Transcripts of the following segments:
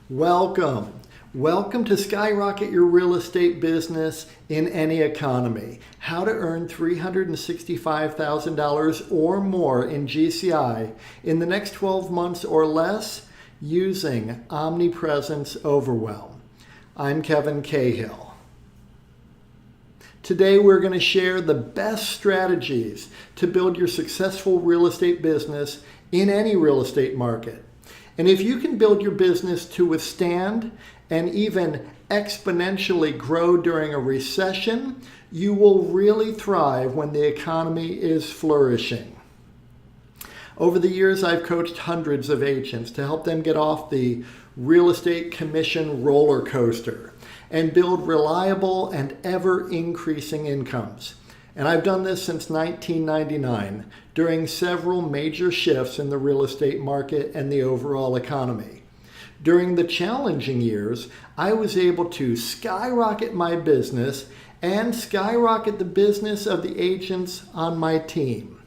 Welcome. Welcome to Skyrocket Your Real Estate Business in Any Economy. How to earn $365,000 or more in GCI in the next 12 months or less using Omnipresence Overwhelm. I'm Kevin Cahill. Today we're going to share the best strategies to build your successful real estate business in any real estate market. And if you can build your business to withstand and even exponentially grow during a recession, you will really thrive when the economy is flourishing. Over the years, I've coached hundreds of agents to help them get off the real estate commission roller coaster and build reliable and ever-increasing incomes. And I've done this since 1999 during several major shifts in the real estate market and the overall economy. During the challenging years, I was able to skyrocket my business and skyrocket the business of the agents on my team.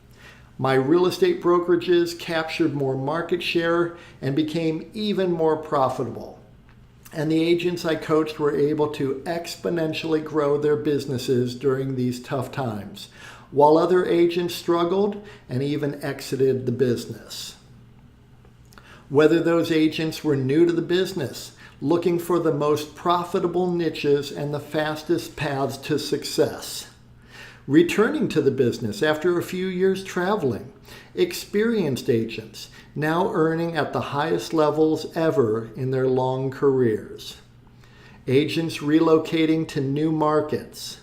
My real estate brokerages captured more market share and became even more profitable. And the agents I coached were able to exponentially grow their businesses during these tough times, while other agents struggled and even exited the business. Whether those agents were new to the business, looking for the most profitable niches and the fastest paths to success, returning to the business after a few years traveling, experienced agents now earning at the highest levels ever in their long careers, agents relocating to new markets,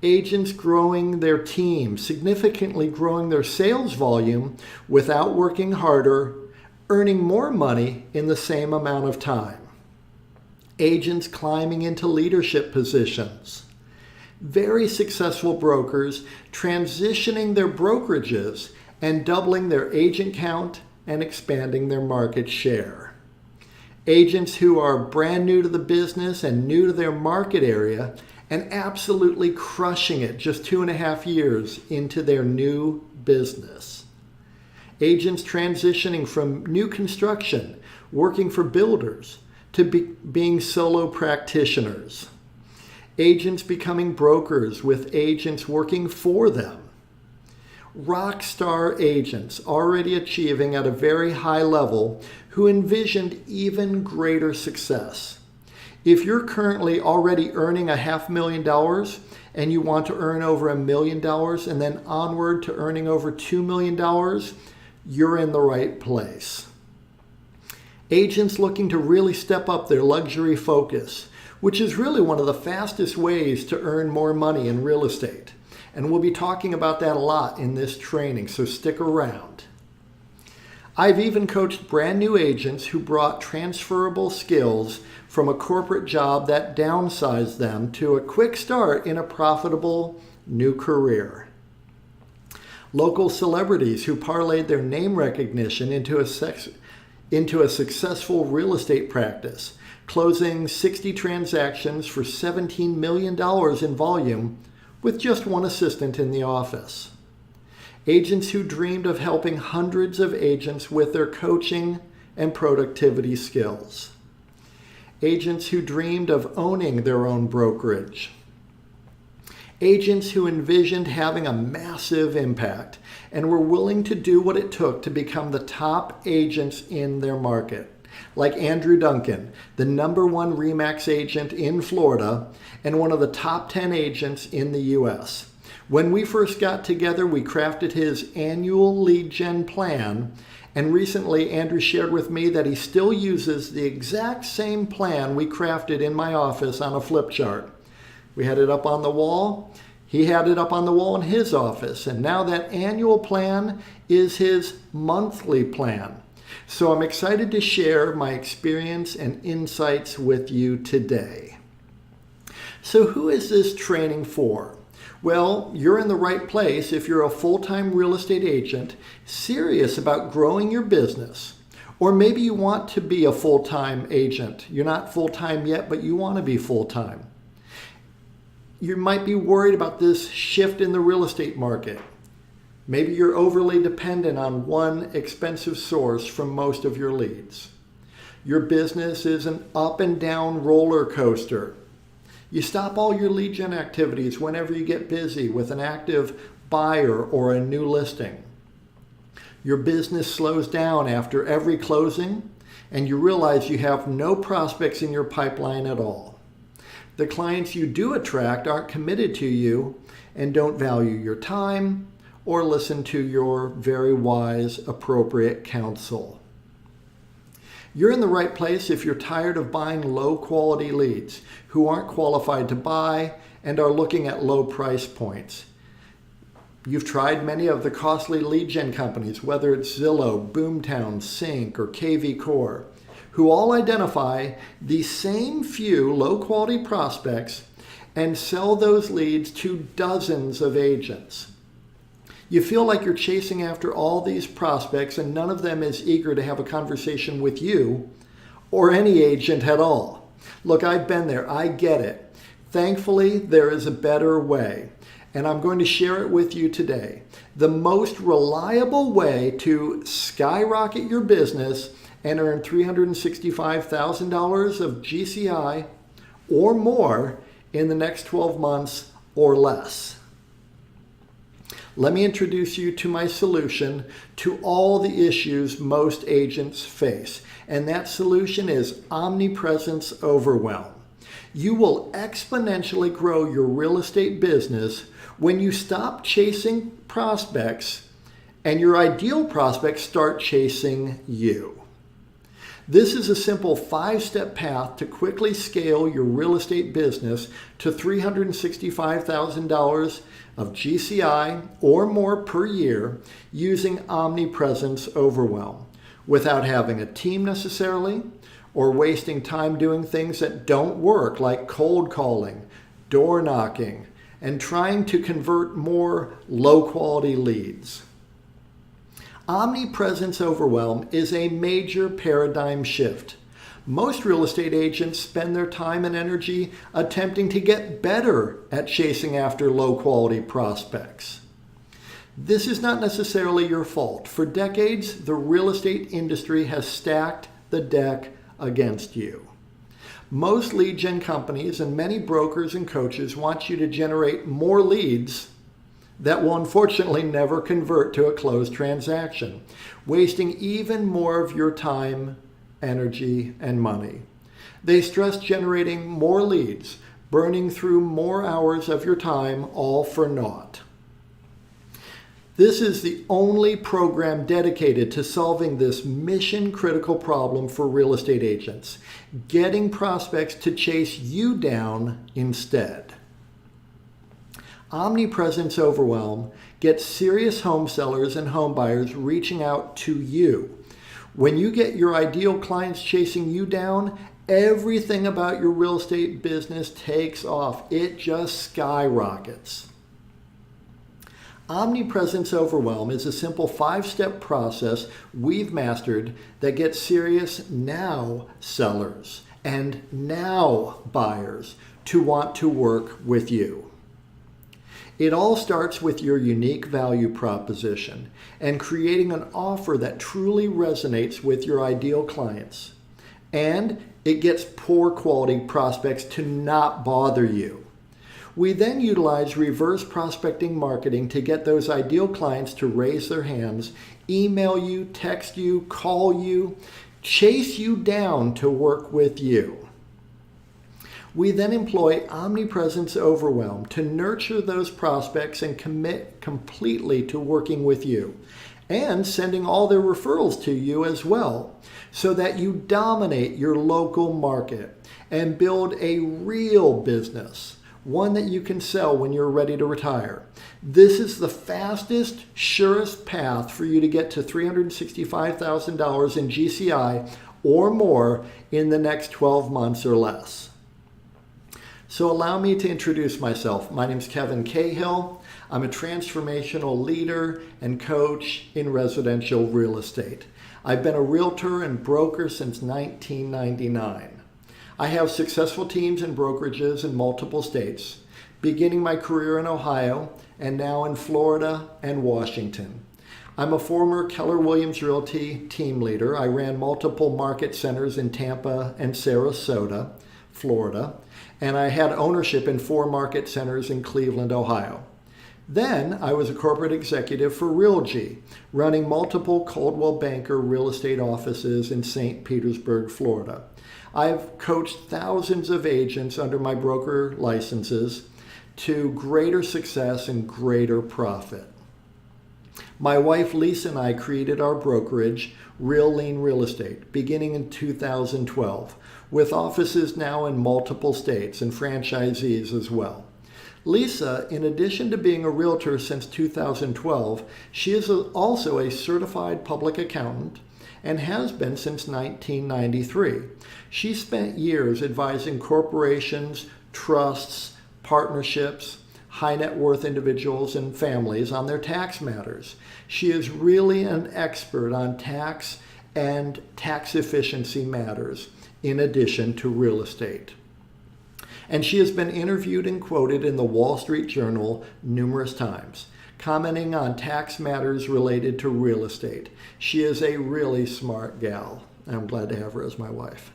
agents growing their team, significantly growing their sales volume without working harder, earning more money in the same amount of time, agents climbing into leadership positions, very successful brokers transitioning their brokerages and doubling their agent count and expanding their market share. Agents who are brand new to the business and new to their market area and absolutely crushing it just 2.5 years into their new business. Agents transitioning from new construction, working for builders, to being solo practitioners. Agents becoming brokers with agents working for them. Rock star agents already achieving at a very high level who envisioned even greater success. If you're currently already earning $500,000 and you want to earn over $1 million and then onward to earning over $2 million, you're in the right place. Agents looking to really step up their luxury focus, which is really one of the fastest ways to earn more money in real estate. And we'll be talking about that a lot in this training, so stick around. I've even coached brand new agents who brought transferable skills from a corporate job that downsized them to a quick start in a profitable new career. Local celebrities who parlayed their name recognition into a successful real estate practice, closing 60 transactions for $17 million in volume with just one assistant in the office. Agents who dreamed of helping hundreds of agents with their coaching and productivity skills. Agents who dreamed of owning their own brokerage. Agents who envisioned having a massive impact and were willing to do what it took to become the top agents in their market. Like Andrew Duncan, the #1 RE/MAX agent in Florida and one of the top 10 agents in the US. When we first got together, we crafted his annual lead gen plan, and recently Andrew shared with me that he still uses the exact same plan we crafted in my office on a flip chart. We had it up on the wall. He had it up on the wall in his office, and now that annual plan is his monthly plan. So I'm excited to share my experience and insights with you today. So who is this training for? Well, you're in the right place if you're a full-time real estate agent serious about growing your business. Or maybe you want to be a full-time agent. You're not full-time yet, but you want to be full-time. You might be worried about this shift in the real estate market. Maybe you're overly dependent on one expensive source from most of your leads. Your business is an up and down roller coaster. You stop all your lead gen activities whenever you get busy with an active buyer or a new listing. Your business slows down after every closing, and you realize you have no prospects in your pipeline at all. The clients you do attract aren't committed to you and don't value your time or listen to your very wise, appropriate counsel. You're in the right place if you're tired of buying low-quality leads who aren't qualified to buy and are looking at low price points. You've tried many of the costly lead gen companies, whether it's Zillow, Boomtown, Sync, or KV Core, who all identify the same few low-quality prospects and sell those leads to dozens of agents. You feel like you're chasing after all these prospects and none of them is eager to have a conversation with you or any agent at all. Look, I've been there. I get it. Thankfully, there is a better way, and I'm going to share it with you today. The most reliable way to skyrocket your business and earn $365,000 of GCI or more in the next 12 months or less. Let me introduce you to my solution to all the issues most agents face, and that solution is Omnipresence Overwhelm. You will exponentially grow your real estate business when you stop chasing prospects and your ideal prospects start chasing you. This is a simple 5-step path to quickly scale your real estate business to $365,000 of GCI or more per year using Omnipresence Overwhelm without having a team necessarily or wasting time doing things that don't work like cold calling, door knocking, and trying to convert more low-quality leads. Omnipresence Overwhelm is a major paradigm shift. Most real estate agents spend their time and energy attempting to get better at chasing after low-quality prospects. This is not necessarily your fault. For decades, the real estate industry has stacked the deck against you. Most lead gen companies and many brokers and coaches want you to generate more leads that will unfortunately never convert to a closed transaction, wasting even more of your time, energy, and money. They stress generating more leads, burning through more hours of your time, all for naught. This is the only program dedicated to solving this mission-critical problem for real estate agents, getting prospects to chase you down instead. Omnipresence Overwhelm gets serious home sellers and home buyers reaching out to you. When you get your ideal clients chasing you down, everything about your real estate business takes off. It just skyrockets. Omnipresence Overwhelm is a simple 5-step process we've mastered that gets serious now sellers and now buyers to want to work with you. It all starts with your unique value proposition and creating an offer that truly resonates with your ideal clients. And it gets poor quality prospects to not bother you. We then utilize reverse prospecting marketing to get those ideal clients to raise their hands, email you, text you, call you, chase you down to work with you. We then employ Omnipresence Overwhelm to nurture those prospects and commit completely to working with you and sending all their referrals to you as well, so that you dominate your local market and build a real business, one that you can sell when you're ready to retire. This is the fastest, surest path for you to get to $365,000 in GCI or more in the next 12 months or less. So allow me to introduce myself. My name is Kevin Cahill. I'm a transformational leader and coach in residential real estate. I've been a realtor and broker since 1999. I have successful teams and brokerages in multiple states, beginning my career in Ohio and now in Florida and Washington. I'm a former Keller Williams Realty team leader. I ran multiple market centers in Tampa and Sarasota, Florida, and I had ownership in 4 market centers in Cleveland, Ohio. Then I was a corporate executive for Realgy, running multiple Coldwell Banker real estate offices in St. Petersburg, Florida. I've coached thousands of agents under my broker licenses to greater success and greater profit. My wife Lisa and I created our brokerage, Real Lean Real Estate, beginning in 2012, with offices now in multiple states and franchisees as well. Lisa, in addition to being a realtor since 2012, she is also a certified public accountant and has been since 1993. She spent years advising corporations, trusts, partnerships, high net worth individuals and families on their tax matters. She is really an expert on tax and tax efficiency matters, in addition to real estate. And she has been interviewed and quoted in the Wall Street Journal numerous times, commenting on tax matters related to real estate. She is a really smart gal. I'm glad to have her as my wife.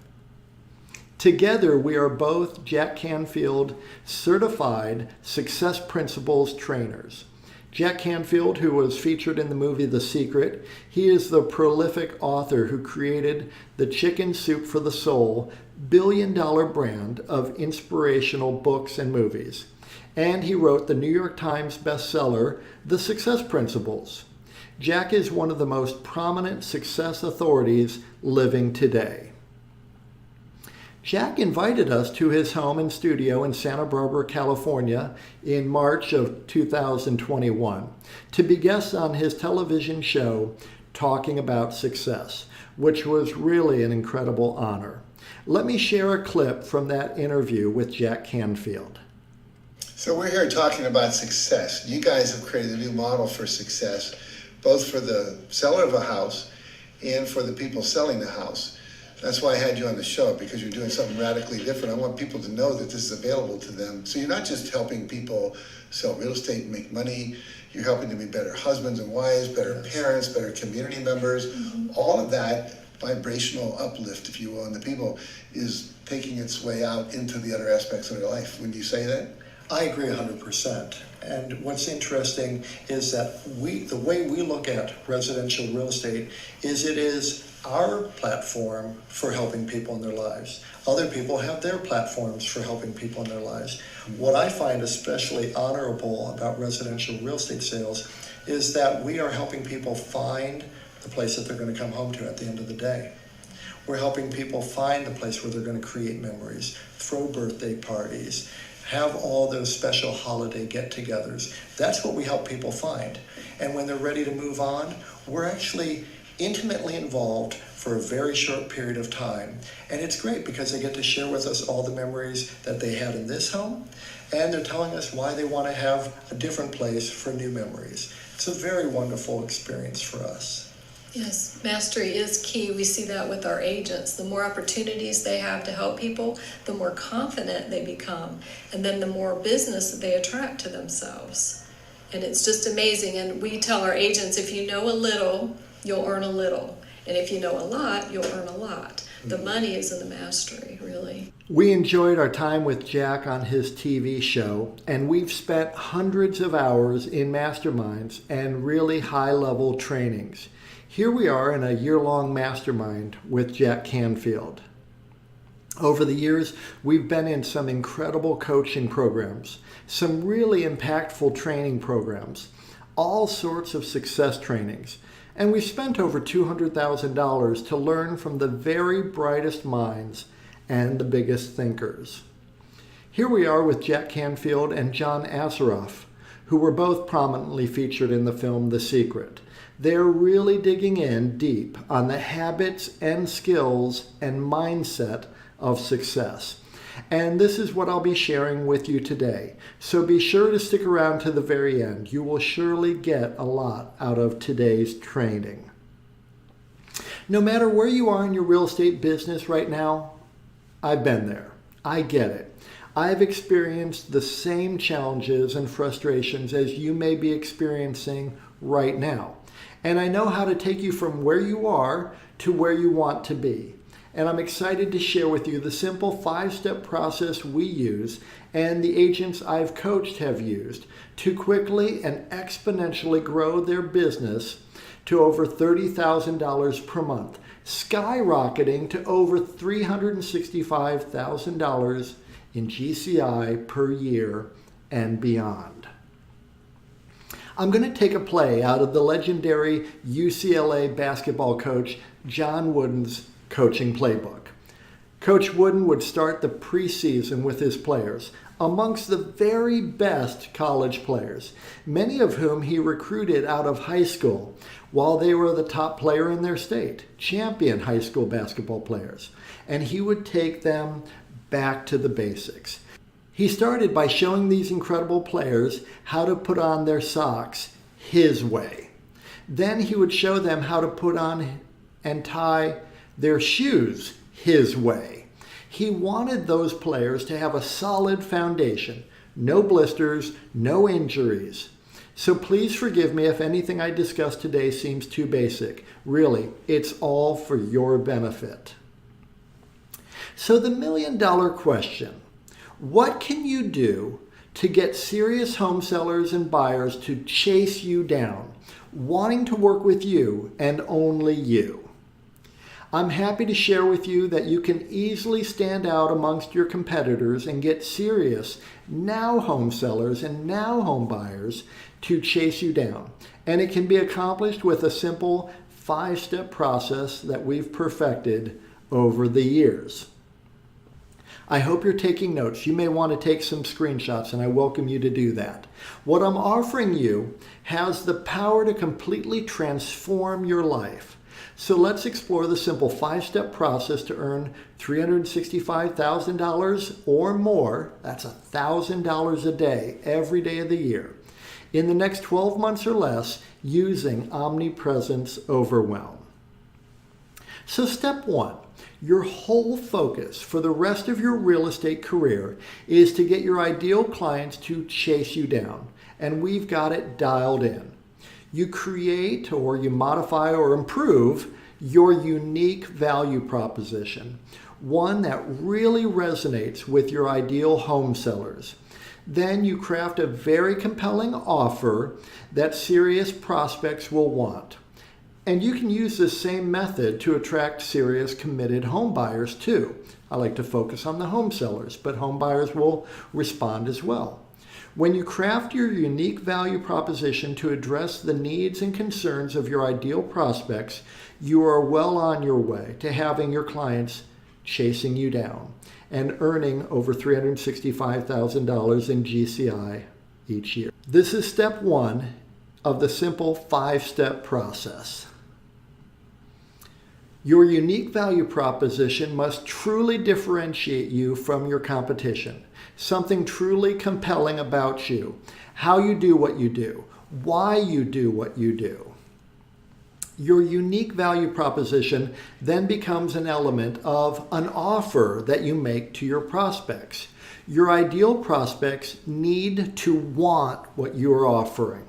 Together, we are both Jack Canfield certified Success Principles trainers. Jack Canfield, who was featured in the movie The Secret, he is the prolific author who created the Chicken Soup for the Soul billion-dollar brand of inspirational books and movies. And he wrote the New York Times bestseller, The Success Principles. Jack is one of the most prominent success authorities living today. Jack invited us to his home and studio in Santa Barbara, California in March of 2021 to be guests on his television show, Talking About Success, which was really an incredible honor. Let me share a clip from that interview with Jack Canfield. So we're here talking about success. You guys have created a new model for success, both for the seller of a house and for the people selling the house. That's why I had you on the show, because you're doing something radically different. I want people to know that this is available to them. So you're not just helping people sell real estate and make money. You're helping them be better husbands and wives, better parents, better community members. All of that vibrational uplift, if you will, in the people is taking its way out into the other aspects of their life. Wouldn't you say that? I agree 100%. And what's interesting is that the way we look at residential real estate is it is our platform for helping people in their lives. Other people have their platforms for helping people in their lives. What I find especially honorable about residential real estate sales is that we are helping people find the place that they're going to come home to at the end of the day. We're helping people find the place where they're going to create memories, throw birthday parties, have all those special holiday get-togethers. That's what we help people find. And when they're ready to move on, we're actually intimately involved for a very short period of time. And it's great because they get to share with us all the memories that they had in this home, and they're telling us why they want to have a different place for new memories. It's a very wonderful experience for us. Yes, mastery is key. We see that with our agents. The more opportunities they have to help people, the more confident they become, and then the more business that they attract to themselves. And it's just amazing. And we tell our agents, if you know a little, you'll earn a little. And if you know a lot, you'll earn a lot. The money is in the mastery, really. We enjoyed our time with Jack on his TV show, and we've spent hundreds of hours in masterminds and really high-level trainings. Here we are in a year-long mastermind with Jack Canfield. Over the years, we've been in some incredible coaching programs, some really impactful training programs, all sorts of success trainings, and we've spent over $200,000 to learn from the very brightest minds and the biggest thinkers. Here we are with Jack Canfield and John Assaraf, who were both prominently featured in the film The Secret. They're really digging in deep on the habits and skills and mindset of success. And this is what I'll be sharing with you today. So be sure to stick around to the very end. You will surely get a lot out of today's training. No matter where you are in your real estate business right now, I've been there. I get it. I've experienced the same challenges and frustrations as you may be experiencing right now. And I know how to take you from where you are to where you want to be. And I'm excited to share with you the simple 5-step process we use and the agents I've coached have used to quickly and exponentially grow their business to over $30,000 per month, skyrocketing to over $365,000 in GCI per year and beyond. I'm going to take a play out of the legendary UCLA basketball coach John Wooden's coaching playbook. Coach Wooden would start the preseason with his players, amongst the very best college players, many of whom he recruited out of high school while they were the top player in their state, champion high school basketball players. And he would take them back to the basics. He started by showing these incredible players how to put on their socks his way. Then he would show them how to put on and tie their shoes his way. He wanted those players to have a solid foundation, no blisters, no injuries. So please forgive me if anything I discuss today seems too basic. Really, it's all for your benefit. So the million-dollar question, what can you do to get serious home sellers and buyers to chase you down, wanting to work with you and only you? I'm happy to share with you that you can easily stand out amongst your competitors and get serious now home sellers and now home buyers to chase you down. And it can be accomplished with a simple 5-step process that we've perfected over the years. I hope you're taking notes. You may want to take some screenshots, and I welcome you to do that. What I'm offering you has the power to completely transform your life. So let's explore the simple 5-step process to earn $365,000 or more, that's $1,000 a day, every day of the year, in the next 12 months or less using Omnipresence Overwhelm. So step 1, your whole focus for the rest of your real estate career is to get your ideal clients to chase you down, and we've got it dialed in. You create or you modify or improve your unique value proposition, one that really resonates with your ideal home sellers. Then you craft a very compelling offer that serious prospects will want. And you can use this same method to attract serious committed home buyers too. I like to focus on the home sellers, but home buyers will respond as well. When you craft your unique value proposition to address the needs and concerns of your ideal prospects, you are well on your way to having your clients chasing you down and earning over $365,000 in GCI each year. This is step 1 of the simple 5-step process. Your unique value proposition must truly differentiate you from your competition. Something truly compelling about you, how you do what you do, why you do what you do. Your unique value proposition then becomes an element of an offer that you make to your prospects. Your ideal prospects need to want what you're offering.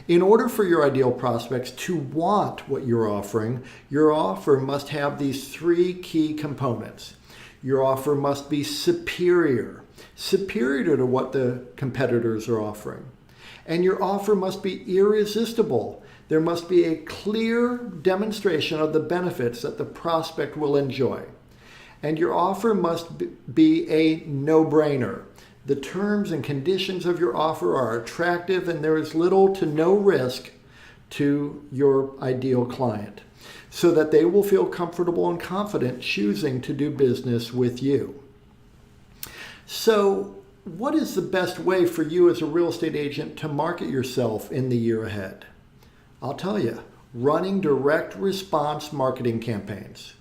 In order for your ideal prospects to want what you're offering, your offer must have these 3 key components. Your offer must be superior to what the competitors are offering. And your offer must be irresistible. There must be a clear demonstration of the benefits that the prospect will enjoy. And your offer must be a no-brainer. The terms and conditions of your offer are attractive, and there is little to no risk to your ideal client, so that they will feel comfortable and confident choosing to do business with you. So, what is the best way for you as a real estate agent to market yourself in the year ahead? I'll tell you, running direct response marketing campaigns.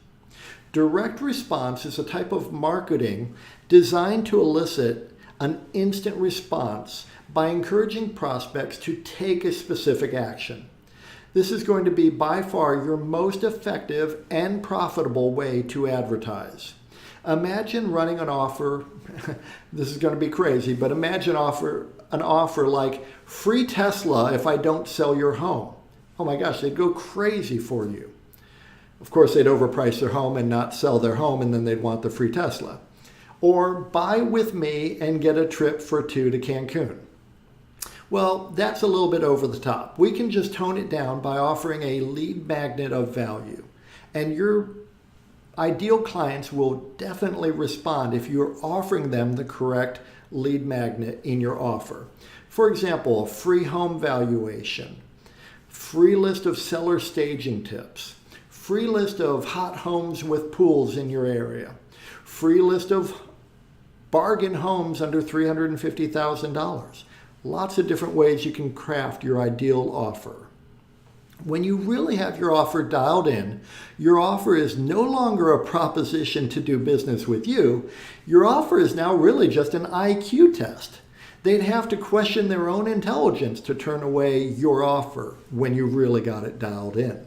Direct response is a type of marketing designed to elicit an instant response by encouraging prospects to take a specific action. This is going to be by far your most effective and profitable way to advertise. Imagine running an offer, this is going to be crazy, but imagine an offer like free Tesla if I don't sell your home. oh my gosh, they'd go crazy for you. Of course, they'd overprice their home and not sell their home, and then they'd want the free Tesla. Or buy with me and get a trip for 2 to Cancun. Well, that's a little bit over the top. We can just tone it down by offering a lead magnet of value. And your ideal clients will definitely respond if you're offering them the correct lead magnet in your offer. For example, a free home valuation, free list of seller staging tips, free list of hot homes with pools in your area, free list of bargain homes under $350,000. Lots of different ways you can craft your ideal offer. When you really have your offer dialed in, your offer is no longer a proposition to do business with you. Your offer is now really just an IQ test. They'd have to question their own intelligence to turn away your offer when you really got it dialed in.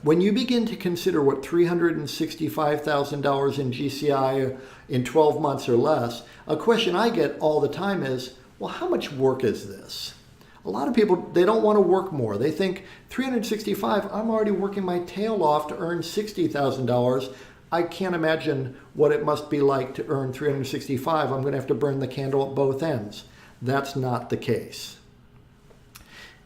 When you begin to consider what $365,000 in GCI in 12 months or less, a question I get all the time is, well, how much work is this? A lot of people, they don't want to work more. They think 365, I'm already working my tail off to earn $60,000. I can't imagine what it must be like to earn 365. I'm going to have to burn the candle at both ends. That's not the case.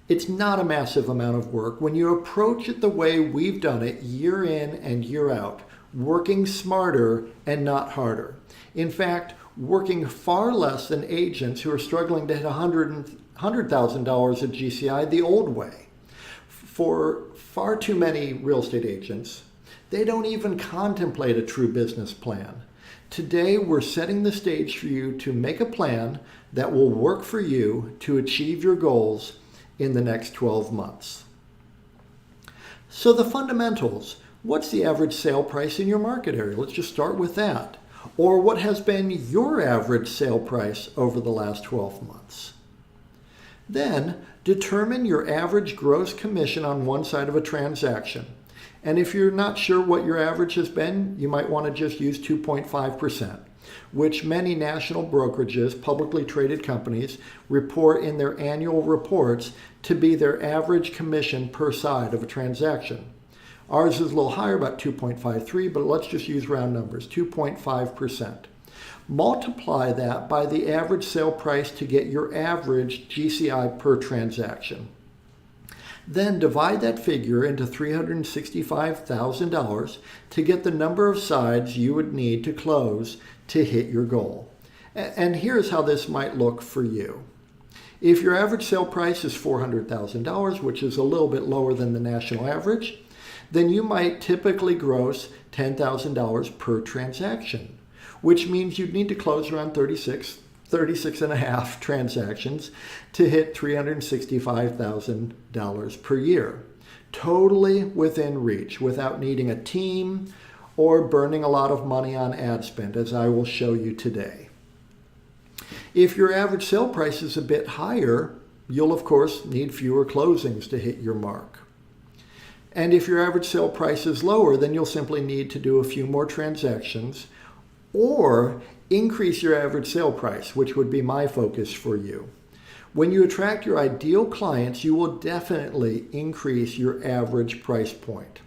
It's not a massive amount of work when you approach it the way we've done it year in and year out, working smarter and not harder. In fact, working far less than agents who are struggling to hit $100,000 at GCI the old way. For far too many real estate agents, they don't even contemplate a true business plan. Today, we're setting the stage for you to make a plan that will work for you to achieve your goals in the next 12 months. So the fundamentals, what's the average sale price in your market area? Let's just start with that. Or what has been your average sale price over the last 12 months? Then determine your average gross commission on one side of a transaction. And if you're not sure what your average has been, you might want to just use 2.5%, which many national brokerages, publicly traded companies, report in their annual reports to be their average commission per side of a transaction. Ours is a little higher, about 2.53, but let's just use round numbers, 2.5%. Multiply that by the average sale price to get your average GCI per transaction. Then divide that figure into $365,000 to get the number of sides you would need to close to hit your goal. And here's how this might look for you. If your average sale price is $400,000, which is a little bit lower than the national average, then you might typically gross $10,000 per transaction, which means you'd need to close around 36 and a half transactions to hit $365,000 per year. Totally within reach, without needing a team or burning a lot of money on ad spend, as I will show you today. If your average sale price is a bit higher, you'll of course need fewer closings to hit your mark. And if your average sale price is lower, then you'll simply need to do a few more transactions or increase your average sale price, which would be my focus for you. When you attract your ideal clients, you will definitely increase your average price point.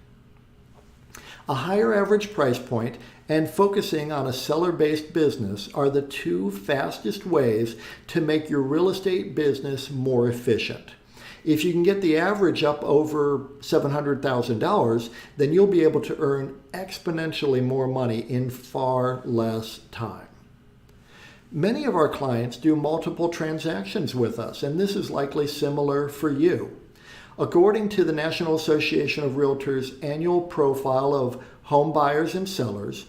A higher average price point and focusing on a seller-based business are the two fastest ways to make your real estate business more efficient. If you can get the average up over $700,000, then you'll be able to earn exponentially more money in far less time. Many of our clients do multiple transactions with us, and this is likely similar for you. According to the National Association of Realtors annual profile of home buyers and sellers,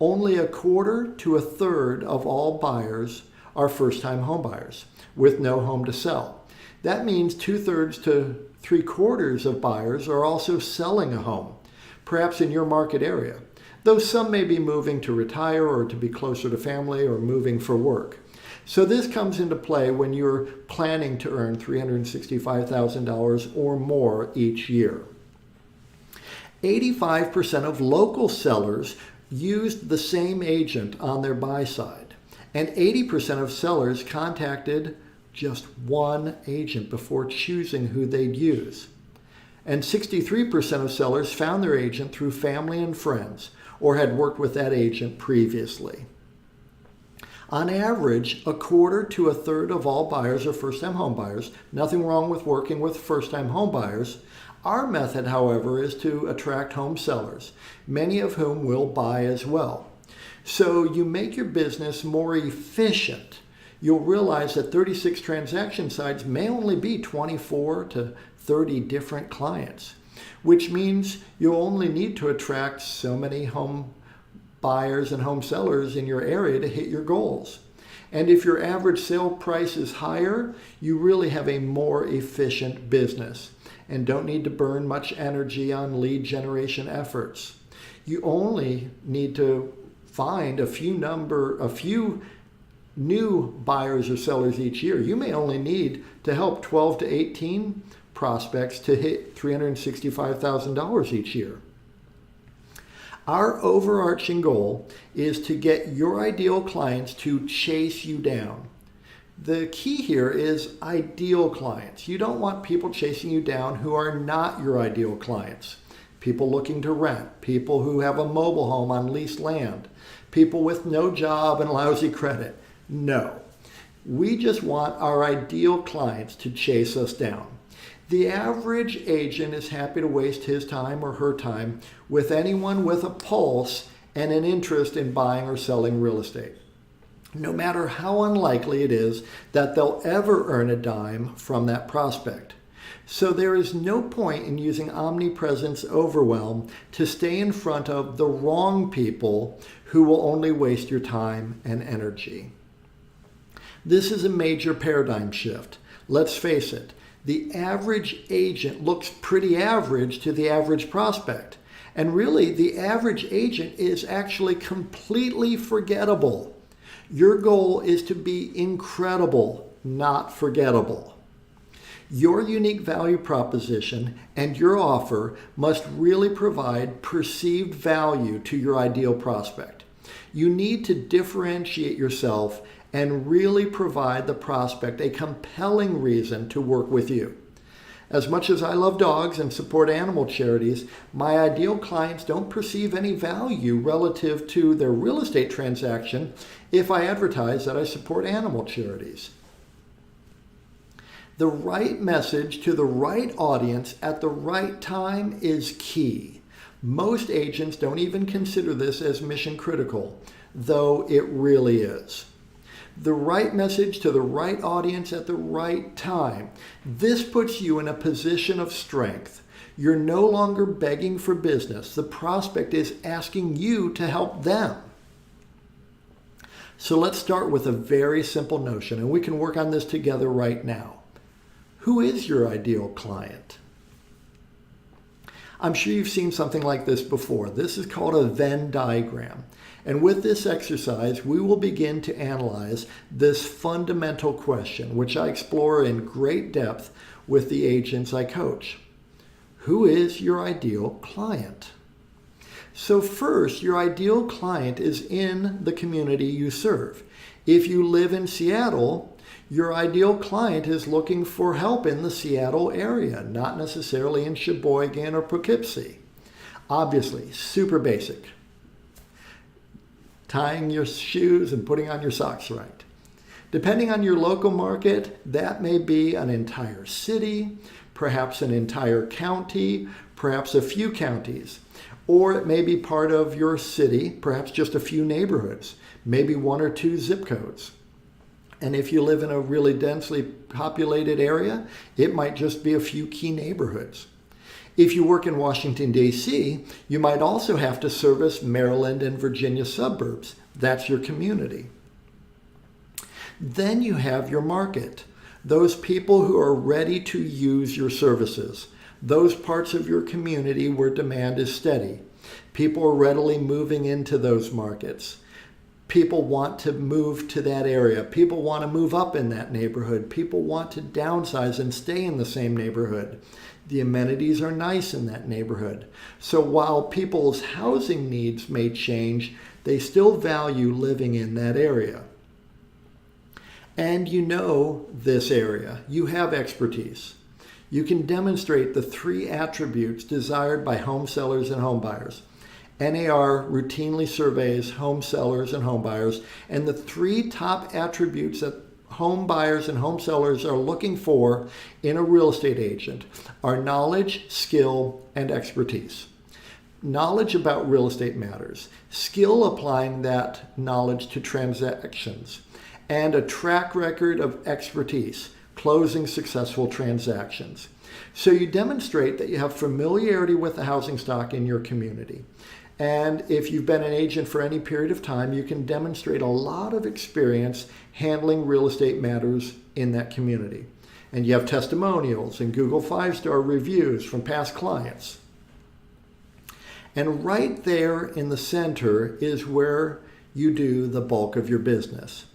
only a quarter to a third of all buyers are first-time home buyers with no home to sell. That means 2/3 to 3/4 of buyers are also selling a home, perhaps in your market area, though some may be moving to retire or to be closer to family or moving for work. So this comes into play when you're planning to earn $365,000 or more each year. 85% of local sellers used the same agent on their buy side, and 80% of sellers contacted just one agent before choosing who they'd use. And 63% of sellers found their agent through family and friends or had worked with that agent previously. On average, a quarter to a third of all buyers are first-time home buyers. Nothing wrong with working with first-time home buyers. Our method, however, is to attract home sellers, many of whom will buy as well. So you make your business more efficient. You'll realize that 36 transaction sites may only be 24 to 30 different clients, which means you'll only need to attract so many home buyers and home sellers in your area to hit your goals. And if your average sale price is higher, you really have a more efficient business and don't need to burn much energy on lead generation efforts. You only need to find a few new buyers or sellers each year. You may only need to help 12 to 18 prospects to hit $365,000 each year. Our overarching goal is to get your ideal clients to chase you down. The key here is ideal clients. You don't want people chasing you down who are not your ideal clients. People looking to rent, people who have a mobile home on leased land, people with no job and lousy credit. No, we just want our ideal clients to chase us down. The average agent is happy to waste his time or her time with anyone with a pulse and an interest in buying or selling real estate, no matter how unlikely it is that they'll ever earn a dime from that prospect. So there is no point in using Omnipresence Overwhelm to stay in front of the wrong people who will only waste your time and energy. This is a major paradigm shift. Let's face it, the average agent looks pretty average to the average prospect. And really, the average agent is actually completely forgettable. Your goal is to be incredible, not forgettable. Your unique value proposition and your offer must really provide perceived value to your ideal prospect. You need to differentiate yourself and really provide the prospect a compelling reason to work with you. As much as I love dogs and support animal charities, my ideal clients don't perceive any value relative to their real estate transaction if I advertise that I support animal charities. The right message to the right audience at the right time is key. Most agents don't even consider this as mission critical, though it really is. The right message to the right audience at the right time. This puts you in a position of strength. You're no longer begging for business. The prospect is asking you to help them. So let's start with a very simple notion, and we can work on this together right now. Who is your ideal client? I'm sure you've seen something like this before. This is called a Venn diagram. And with this exercise, we will begin to analyze this fundamental question, which I explore in great depth with the agents I coach. Who is your ideal client? So first, your ideal client is in the community you serve. If you live in Seattle, your ideal client is looking for help in the Seattle area, not necessarily in Sheboygan or Poughkeepsie. Obviously, super basic. Tying your shoes and putting on your socks right. Depending on your local market, that may be an entire city, perhaps an entire county, perhaps a few counties, or it may be part of your city, perhaps just a few neighborhoods, maybe one or two zip codes. And if you live in a really densely populated area, it might just be a few key neighborhoods. If you work in Washington, D.C., you might also have to service Maryland and Virginia suburbs. That's your community. Then you have your market, those people who are ready to use your services, those parts of your community where demand is steady. People are readily moving into those markets. People want to move to that area. People want to move up in that neighborhood. People want to downsize and stay in the same neighborhood. The amenities are nice in that neighborhood. So while people's housing needs may change, they still value living in that area. and you know this area. You have expertise. You can demonstrate the 3 attributes desired by home sellers and home buyers. NAR routinely surveys home sellers and home buyers, and the 3 top attributes that home buyers and home sellers are looking for in a real estate agent are knowledge, skill, and expertise. Knowledge about real estate matters, skill applying that knowledge to transactions, and a track record of expertise, closing successful transactions. So you demonstrate that you have familiarity with the housing stock in your community. And if you've been an agent for any period of time, you can demonstrate a lot of experience handling real estate matters in that community. And you have testimonials and Google 5-star reviews from past clients. And right there in the center is where you do the bulk of your business.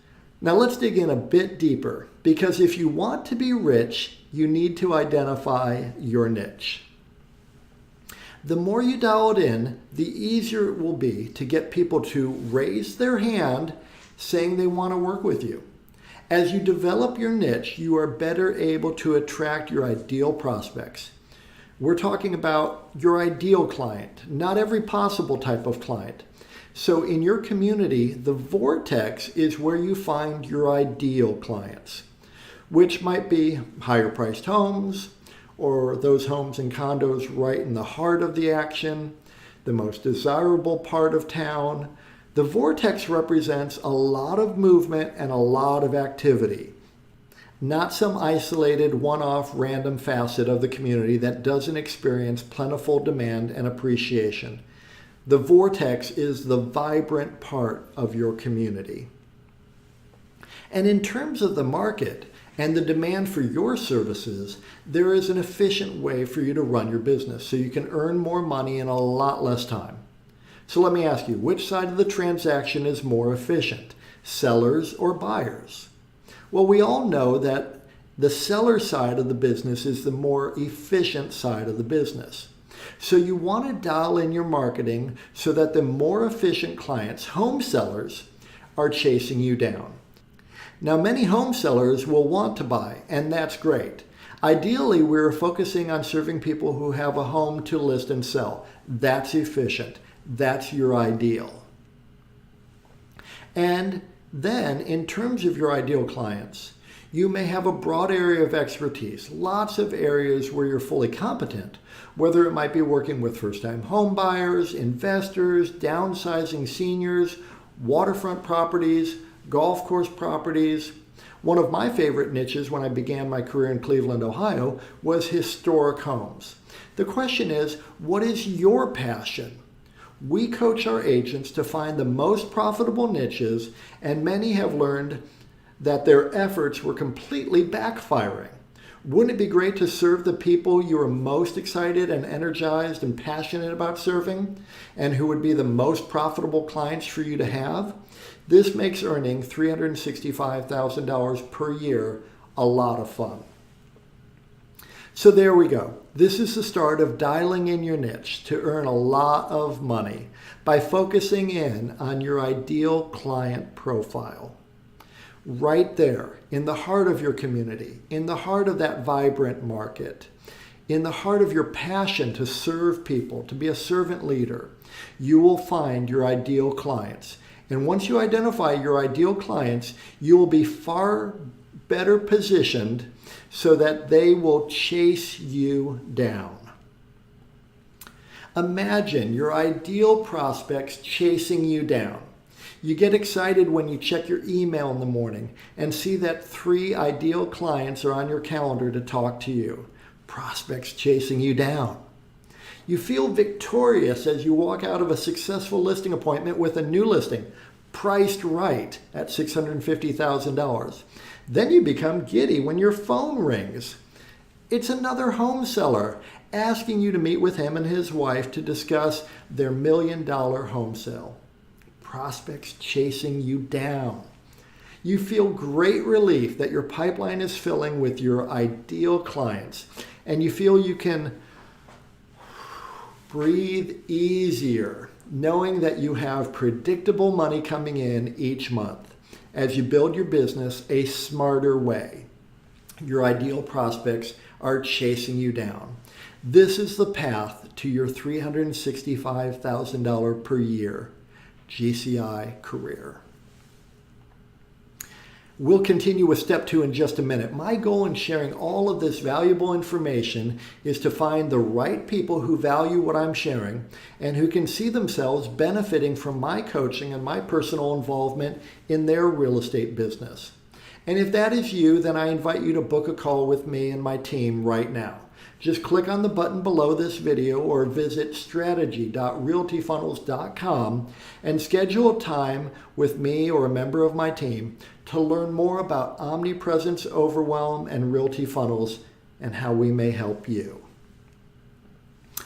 Now let's dig in a bit deeper, because if you want to be rich, you need to identify your niche. The more you dial it in, the easier it will be to get people to raise their hand saying they want to work with you. As you develop your niche, you are better able to attract your ideal prospects. We're talking about your ideal client, not every possible type of client. So in your community, the vortex is where you find your ideal clients, which might be higher priced homes, or those homes and condos right in the heart of the action, the most desirable part of town. The vortex represents a lot of movement and a lot of activity, not some isolated one-off random facet of the community that doesn't experience plentiful demand and appreciation. The vortex is the vibrant part of your community. And in terms of the market and the demand for your services, there is an efficient way for you to run your business so you can earn more money in a lot less time. So let me ask you, which side of the transaction is more efficient, sellers or buyers? Well, we all know that the seller side of the business is the more efficient side of the business. So you want to dial in your marketing so that the more efficient clients, home sellers, are chasing you down. Now, many home sellers will want to buy, and that's great. Ideally, we're focusing on serving people who have a home to list and sell. That's efficient. That's your ideal. And then, in terms of your ideal clients, you may have a broad area of expertise, lots of areas where you're fully competent, whether it might be working with first-time home buyers, investors, downsizing seniors, waterfront properties, golf course properties. One of my favorite niches when I began my career in Cleveland, Ohio, was historic homes. The question is, what is your passion? We coach our agents to find the most profitable niches, and many have learned that their efforts were completely backfiring. Wouldn't it be great to serve the people you are most excited and energized and passionate about serving, and who would be the most profitable clients for you to have? This makes earning $365,000 per year a lot of fun. So there we go. This is the start of dialing in your niche to earn a lot of money by focusing in on your ideal client profile. Right there, in the heart of your community, in the heart of that vibrant market, in the heart of your passion to serve people, to be a servant leader, you will find your ideal clients. And once you identify your ideal clients, you will be far better positioned so that they will chase you down. Imagine your ideal prospects chasing you down. You get excited when you check your email in the morning and see that 3 ideal clients are on your calendar to talk to you. Prospects chasing you down. You feel victorious as you walk out of a successful listing appointment with a new listing, priced right at $650,000. Then you become giddy when your phone rings. It's another home seller asking you to meet with him and his wife to discuss their $1 million home sale. Prospects chasing you down. You feel great relief that your pipeline is filling with your ideal clients, and you feel you can breathe easier knowing that you have predictable money coming in each month. as you build your business a smarter way. Your ideal prospects are chasing you down. This is the path to your $365,000 per year GCI career. We'll continue with step 2 in just a minute. My goal in sharing all of this valuable information is to find the right people who value what I'm sharing and who can see themselves benefiting from my coaching and my personal involvement in their real estate business. And if that is you, then I invite you to book a call with me and my team right now. Just click on the button below this video or visit strategy.realtyfunnels.com and schedule a time with me or a member of my team to learn more about Omnipresence Overwhelm and Realty Funnels and how we may help you.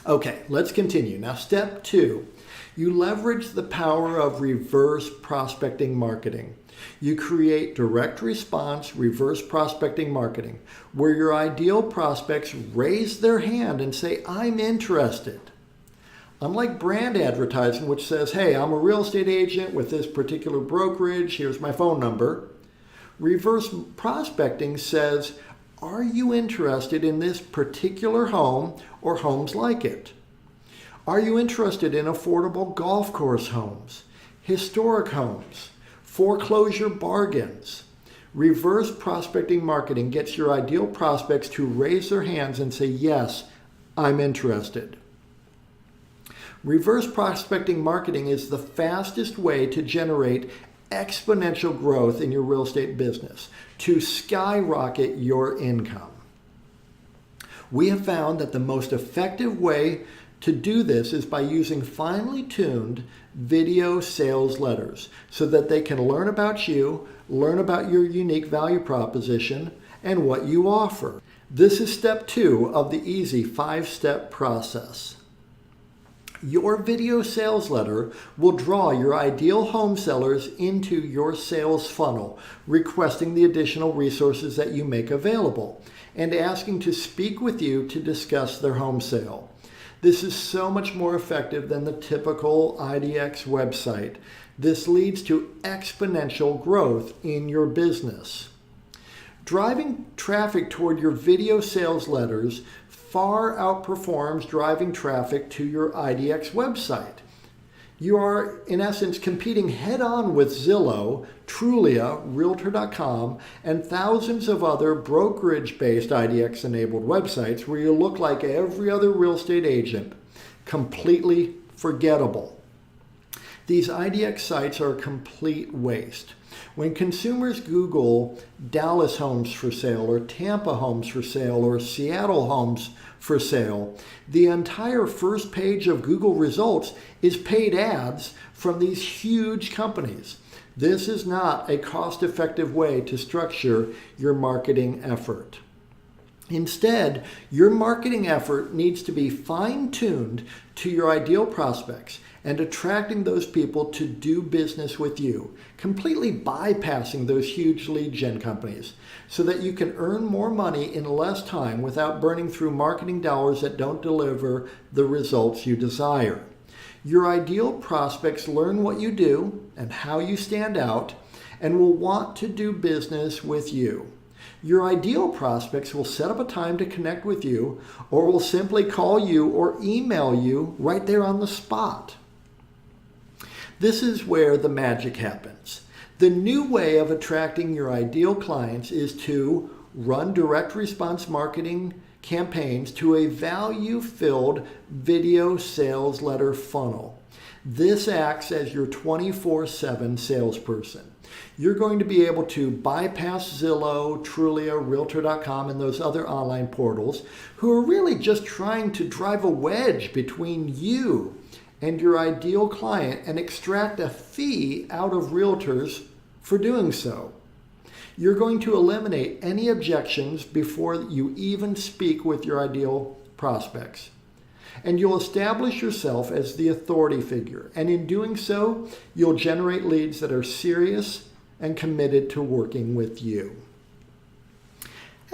Okay, let's continue. Now, step 2, you leverage the power of reverse prospecting marketing. You create direct response reverse prospecting marketing, where your ideal prospects raise their hand and say, I'm interested. Unlike brand advertising, which says, hey, I'm a real estate agent with this particular brokerage, here's my phone number. Reverse prospecting says, are you interested in this particular home or homes like it? Are you interested in affordable golf course homes, historic homes, foreclosure bargains? Reverse prospecting marketing gets your ideal prospects to raise their hands and say, yes, I'm interested. Reverse prospecting marketing is the fastest way to generate exponential growth in your real estate business, to skyrocket your income. We have found that the most effective way to do this is by using finely tuned video sales letters so that they can learn about you, learn about your unique value proposition, and what you offer. This is step 2 of the easy 5-step process. Your video sales letter will draw your ideal home sellers into your sales funnel, requesting the additional resources that you make available and asking to speak with you to discuss their home sale. This is so much more effective than the typical IDX website. This leads to exponential growth in your business. Driving traffic toward your video sales letters far outperforms driving traffic to your IDX website. You are, in essence, competing head-on with Zillow, Trulia, Realtor.com, and thousands of other brokerage-based IDX-enabled websites where you look like every other real estate agent, completely forgettable. These IDX sites are a complete waste. When consumers Google Dallas homes for sale or Tampa homes for sale or Seattle homes for sale, the entire first page of Google results is paid ads from these huge companies. This is not a cost-effective way to structure your marketing effort. Instead, your marketing effort needs to be fine-tuned to your ideal prospects and attracting those people to do business with you, completely bypassing those huge lead gen companies so that you can earn more money in less time without burning through marketing dollars that don't deliver the results you desire. Your ideal prospects learn what you do and how you stand out and will want to do business with you. Your ideal prospects will set up a time to connect with you or will simply call you or email you right there on the spot. This is where the magic happens. The new way of attracting your ideal clients is to run direct response marketing campaigns to a value-filled video sales letter funnel. This acts as your 24/7 salesperson. You're going to be able to bypass Zillow, Trulia, Realtor.com, and those other online portals who are really just trying to drive a wedge between you and your ideal client and extract a fee out of realtors for doing so. You're going to eliminate any objections before you even speak with your ideal prospects. And you'll establish yourself as the authority figure. And in doing so, you'll generate leads that are serious and committed to working with you.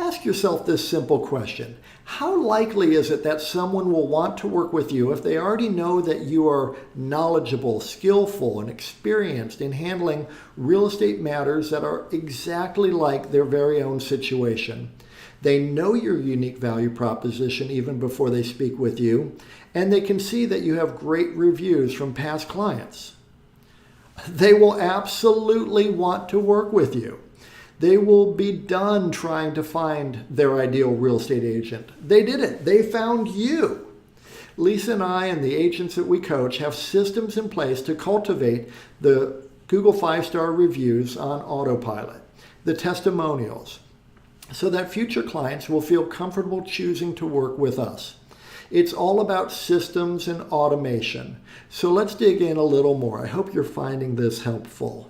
Ask yourself this simple question. How likely is it that someone will want to work with you if they already know that you are knowledgeable, skillful, and experienced in handling real estate matters that are exactly like their very own situation? They know your unique value proposition even before they speak with you, and they can see that you have great reviews from past clients. They will absolutely want to work with you. They will be done trying to find their ideal real estate agent. They did it. They found you. Lisa and I and the agents that we coach have systems in place to cultivate the Google 5-star reviews on autopilot, the testimonials, so that future clients will feel comfortable choosing to work with us. It's all about systems and automation. So let's dig in a little more. I hope you're finding this helpful.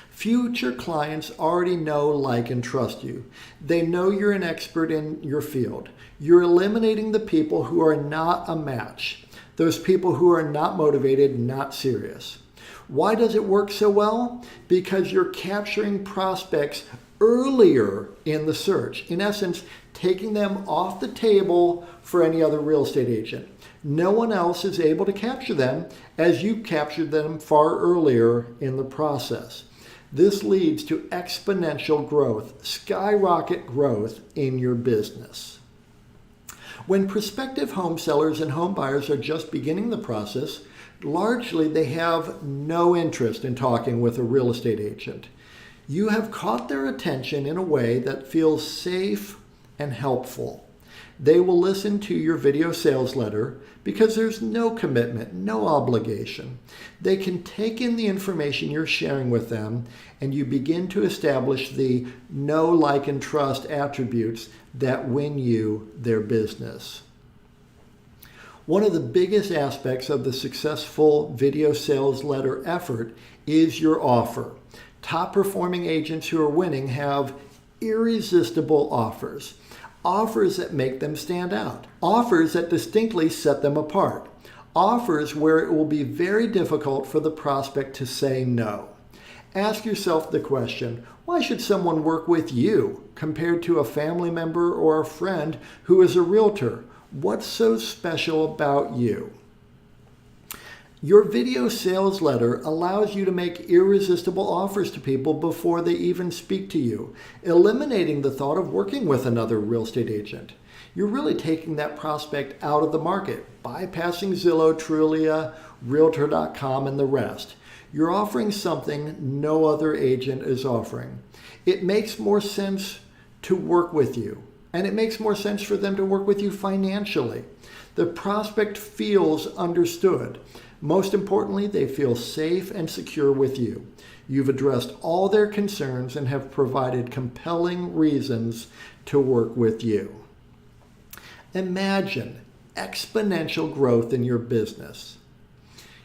Future clients already know, like, and trust you. They know you're an expert in your field. You're eliminating the people who are not a match, those people who are not motivated, not serious. Why does it work so well? Because you're capturing prospects earlier in the search. In essence, taking them off the table for any other real estate agent. No one else is able to capture them as you captured them far earlier in the process. This leads to exponential growth, skyrocket growth in your business. When prospective home sellers and home buyers are just beginning the process, largely they have no interest in talking with a real estate agent. You have caught their attention in a way that feels safe and helpful. They will listen to your video sales letter because there's no commitment, no obligation. They can take in the information you're sharing with them, and you begin to establish the know, like, and trust attributes that win you their business. One of the biggest aspects of the successful video sales letter effort is your offer. Top performing agents who are winning have irresistible offers. Offers that make them stand out. Offers that distinctly set them apart. Offers where it will be very difficult for the prospect to say no. Ask yourself the question, why should someone work with you compared to a family member or a friend who is a realtor? What's so special about you? Your video sales letter allows you to make irresistible offers to people before they even speak to you, eliminating the thought of working with another real estate agent. You're really taking that prospect out of the market, bypassing Zillow, Trulia, Realtor.com, and the rest. You're offering something no other agent is offering. It makes more sense to work with you, and it makes more sense for them to work with you financially. The prospect feels understood. Most importantly, they feel safe and secure with you. You've addressed all their concerns and have provided compelling reasons to work with you. Imagine exponential growth in your business.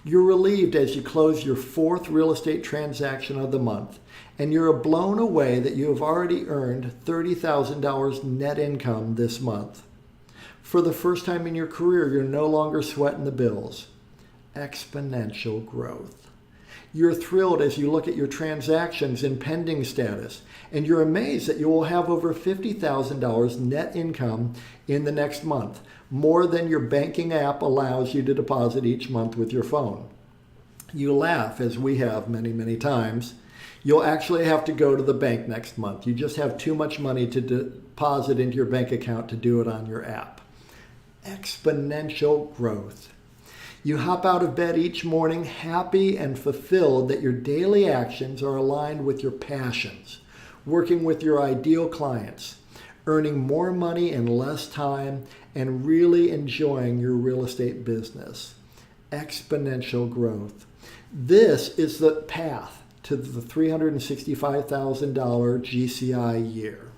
You're relieved as you close your 4th real estate transaction of the month, and you're blown away that you have already earned $30,000 net income this month. For the first time in your career, you're no longer sweating the bills. Exponential growth. You're thrilled as you look at your transactions in pending status, and you're amazed that you will have over $50,000 net income in the next month, more than your banking app allows you to deposit each month with your phone. You laugh, as we have many, many times. You'll actually have to go to the bank next month. You just have too much money to deposit into your bank account to do it on your app. Exponential growth. You hop out of bed each morning happy and fulfilled that your daily actions are aligned with your passions, working with your ideal clients, earning more money in less time, and really enjoying your real estate business. Exponential growth. This is the path to the $365,000 GCI year.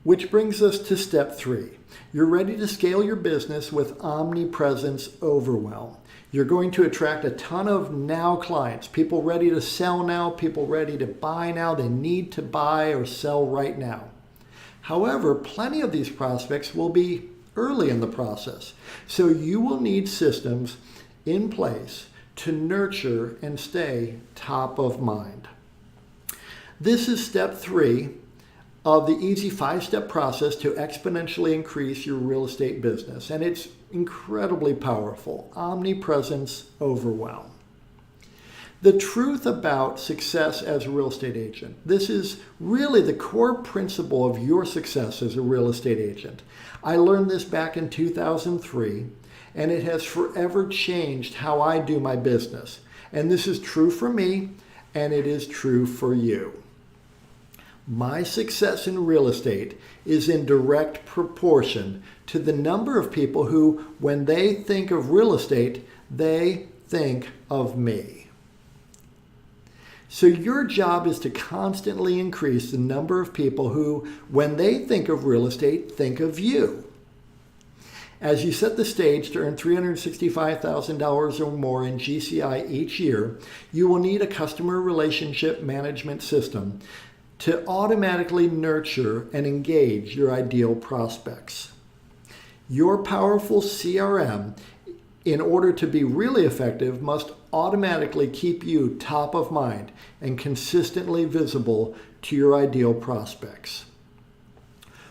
Which brings us to step 3. You're ready to scale your business with Omnipresence Overwhelm. You're going to attract a ton of now clients, people ready to sell now, people ready to buy now. They need to buy or sell right now. However, plenty of these prospects will be early in the process. So you will need systems in place to nurture and stay top of mind. This is step 3 of the easy 5-step process to exponentially increase your real estate business. And it's incredibly powerful. Omnipresence Overwhelm. The truth about success as a real estate agent. This is really the core principle of your success as a real estate agent. I learned this back in 2003, and it has forever changed how I do my business. And this is true for me, and it is true for you. My success in real estate is in direct proportion to the number of people who, when they think of real estate, they think of me. So your job is to constantly increase the number of people who, when they think of real estate, think of you. As you set the stage to earn $365,000 or more in GCI each year, you will need a customer relationship management system to automatically nurture and engage your ideal prospects. Your powerful CRM, in order to be really effective, must automatically keep you top of mind and consistently visible to your ideal prospects.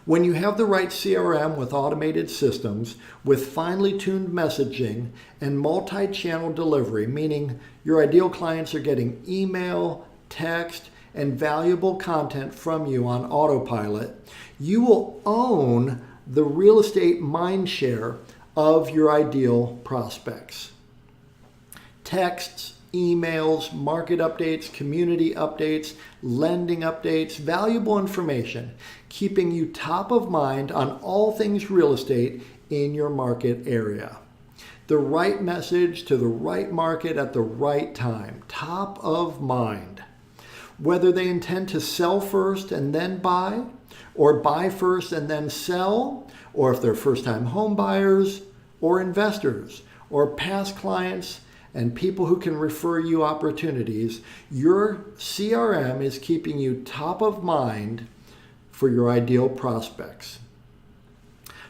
When you have the right CRM with automated systems, with finely tuned messaging and multi-channel delivery, meaning your ideal clients are getting email, text, and valuable content from you on autopilot, you will own the real estate mindshare of your ideal prospects. Texts, emails, market updates, community updates, lending updates, valuable information, keeping you top of mind on all things real estate in your market area. The right message to the right market at the right time, top of mind. Whether they intend to sell first and then buy, or buy first and then sell, or if they're first-time home buyers, or investors, or past clients, and people who can refer you opportunities, your CRM is keeping you top of mind for your ideal prospects.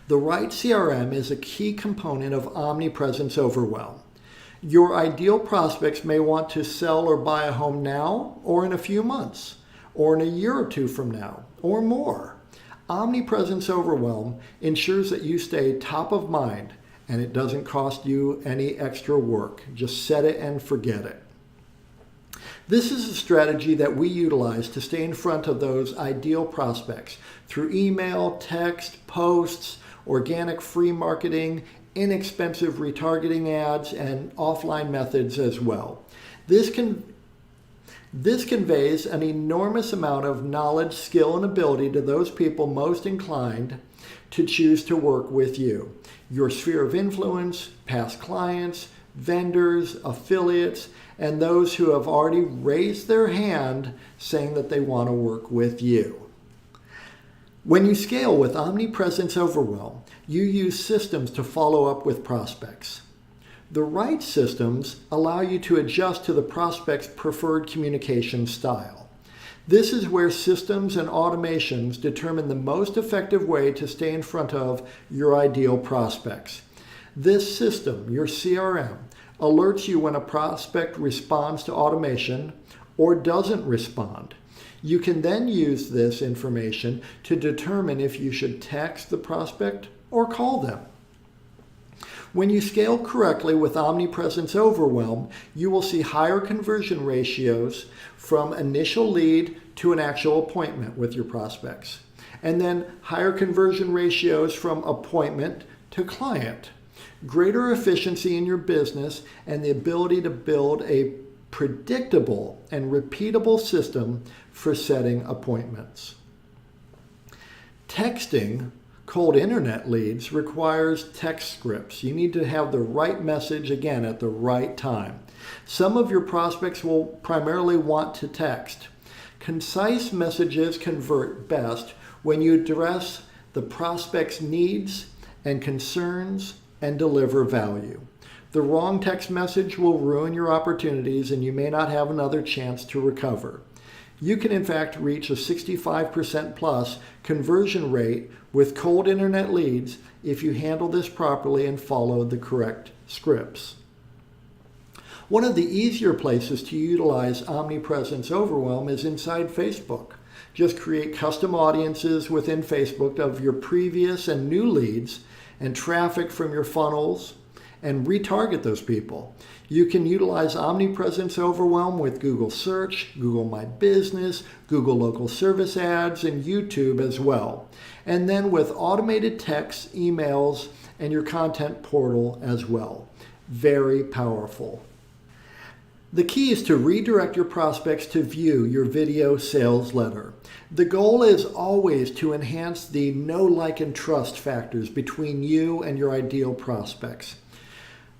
The right CRM is a key component of Omnipresence Overwhelm. Your ideal prospects may want to sell or buy a home now, or in a few months, or in a year or two from now, or more. Omnipresence Overwhelm ensures that you stay top of mind, and it doesn't cost you any extra work. Just set it and forget it. This is a strategy that we utilize to stay in front of those ideal prospects through email, text, posts, organic free marketing, inexpensive retargeting ads, and offline methods as well. This conveys an enormous amount of knowledge, skill, and ability to those people most inclined to choose to work with you. Your sphere of influence, past clients, vendors, affiliates, and those who have already raised their hand saying that they want to work with you. When you scale with Omnipresence Overwhelm, you use systems to follow up with prospects. The right systems allow you to adjust to the prospect's preferred communication style. This is where systems and automations determine the most effective way to stay in front of your ideal prospects. This system, your CRM, alerts you when a prospect responds to automation or doesn't respond. You can then use this information to determine if you should text the prospect or call them. When you scale correctly with Omnipresence Overwhelm, you will see higher conversion ratios from initial lead to an actual appointment with your prospects, and then higher conversion ratios from appointment to client, greater efficiency in your business, and the ability to build a predictable and repeatable system for setting appointments. Texting cold internet leads requires text scripts. You need to have the right message again at the right time. Some of your prospects will primarily want to text. Concise messages convert best when you address the prospect's needs and concerns and deliver value. The wrong text message will ruin your opportunities and you may not have another chance to recover. You can in fact reach a 65% plus conversion rate with cold internet leads if you handle this properly and follow the correct scripts. One of the easier places to utilize Omnipresence Overwhelm is inside Facebook. Just create custom audiences within Facebook of your previous and new leads and traffic from your funnels and retarget those people. You can utilize Omnipresence Overwhelm with Google Search, Google My Business, Google Local Service Ads, and YouTube as well. And then with automated texts, emails, and your content portal as well. Very powerful. The key is to redirect your prospects to view your video sales letter. The goal is always to enhance the know, like, and trust factors between you and your ideal prospects.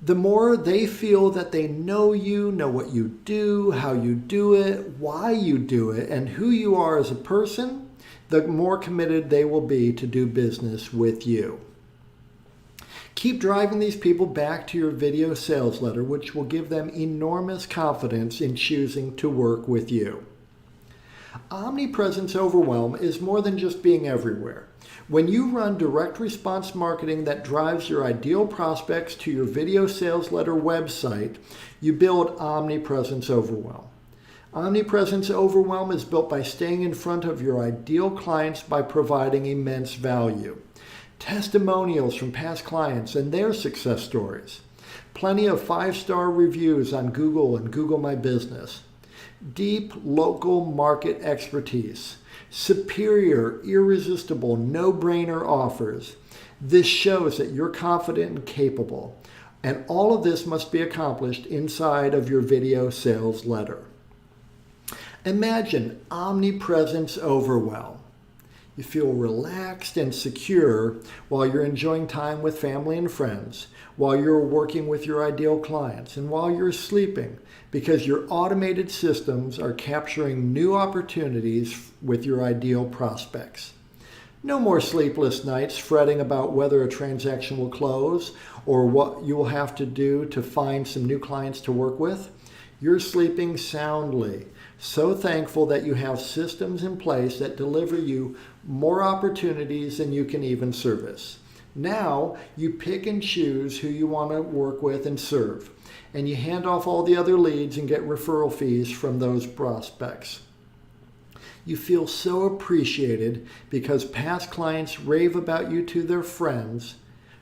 The more they feel that they know you, know what you do, how you do it, why you do it, and who you are as a person, the more committed they will be to do business with you. Keep driving these people back to your video sales letter, which will give them enormous confidence in choosing to work with you. Omnipresence Overwhelm is more than just being everywhere. When you run direct response marketing that drives your ideal prospects to your video sales letter website, you build Omnipresence Overwhelm. Omnipresence Overwhelm is built by staying in front of your ideal clients by providing immense value. Testimonials from past clients and their success stories. Plenty of 5-star reviews on Google and Google My Business. Deep local market expertise. Superior, irresistible, no-brainer offers. This shows that you're confident and capable. And all of this must be accomplished inside of your video sales letter. Imagine Omnipresence Overwhelm. You feel relaxed and secure while you're enjoying time with family and friends, while you're working with your ideal clients, and while you're sleeping, because your automated systems are capturing new opportunities with your ideal prospects. No more sleepless nights fretting about whether a transaction will close or what you will have to do to find some new clients to work with. You're sleeping soundly, so thankful that you have systems in place that deliver you more opportunities than you can even service. Now you pick and choose who you want to work with and serve, and you hand off all the other leads and get referral fees from those prospects. You feel so appreciated because past clients rave about you to their friends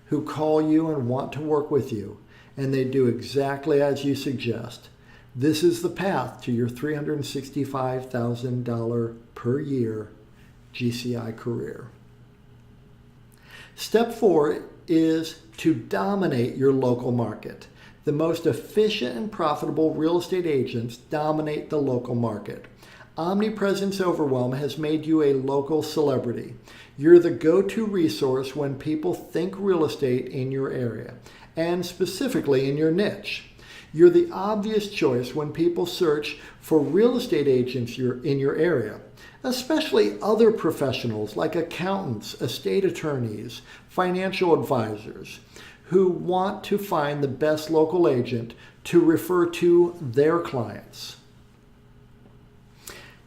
who call you and want to work with you, and they do exactly as you suggest. This is the path to your $365,000 per year GCI career. Step 4 is to dominate your local market. The most efficient and profitable real estate agents dominate the local market. Omnipresence Overwhelm has made you a local celebrity. You're the go-to resource when people think real estate in your area, and specifically in your niche. You're the obvious choice when people search for real estate agents in your area, especially other professionals like accountants, estate attorneys, financial advisors, who want to find the best local agent to refer to their clients.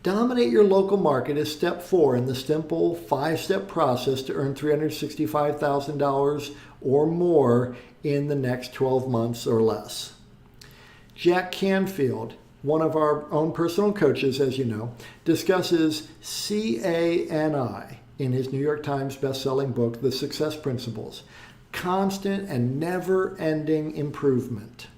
Dominate your local market is step 4 in the simple 5-step process to earn $365,000 or more in the next 12 months or less. Jack Canfield, one of our own personal coaches, as you know, discusses CANI in his New York Times best-selling book, The Success Principles, constant and never-ending improvement.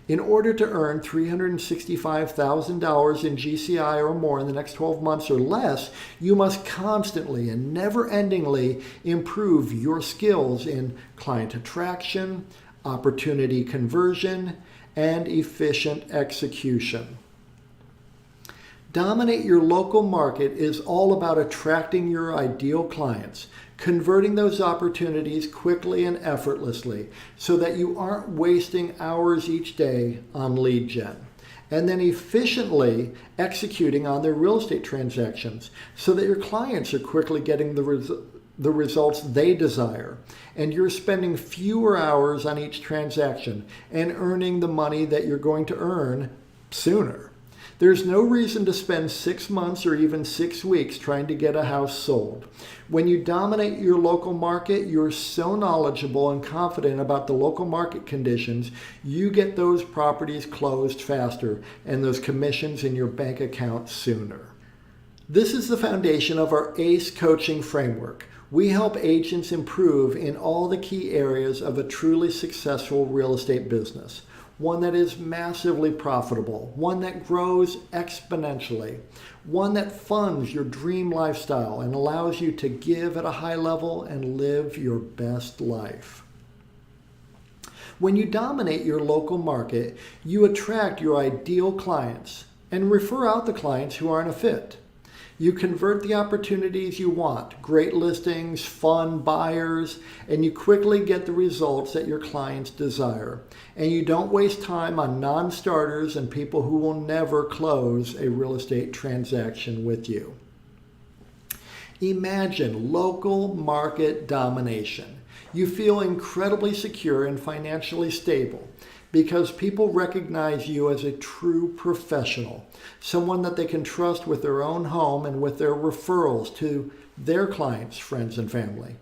In order to earn $365,000 in GCI or more in the next 12 months or less, you must constantly and never-endingly improve your skills in client attraction, opportunity conversion, and efficient execution. Dominate your local market is all about attracting your ideal clients, converting those opportunities quickly and effortlessly so that you aren't wasting hours each day on lead gen, and then efficiently executing on their real estate transactions so that your clients are quickly getting the results they desire, and you're spending fewer hours on each transaction and earning the money that you're going to earn sooner. There's no reason to spend 6 months or even 6 weeks trying to get a house sold. When you dominate your local market, you're so knowledgeable and confident about the local market conditions, you get those properties closed faster and those commissions in your bank account sooner. This is the foundation of our ACE coaching framework. We help agents improve in all the key areas of a truly successful real estate business. One that is massively profitable, one that grows exponentially, one that funds your dream lifestyle and allows you to give at a high level and live your best life. When you dominate your local market, you attract your ideal clients and refer out the clients who aren't a fit. You convert the opportunities you want, great listings, fun buyers, and you quickly get the results that your clients desire. And you don't waste time on non-starters and people who will never close a real estate transaction with you. Imagine local market domination. You feel incredibly secure and financially stable because people recognize you as a true professional, someone that they can trust with their own home and with their referrals to their clients, friends, and family.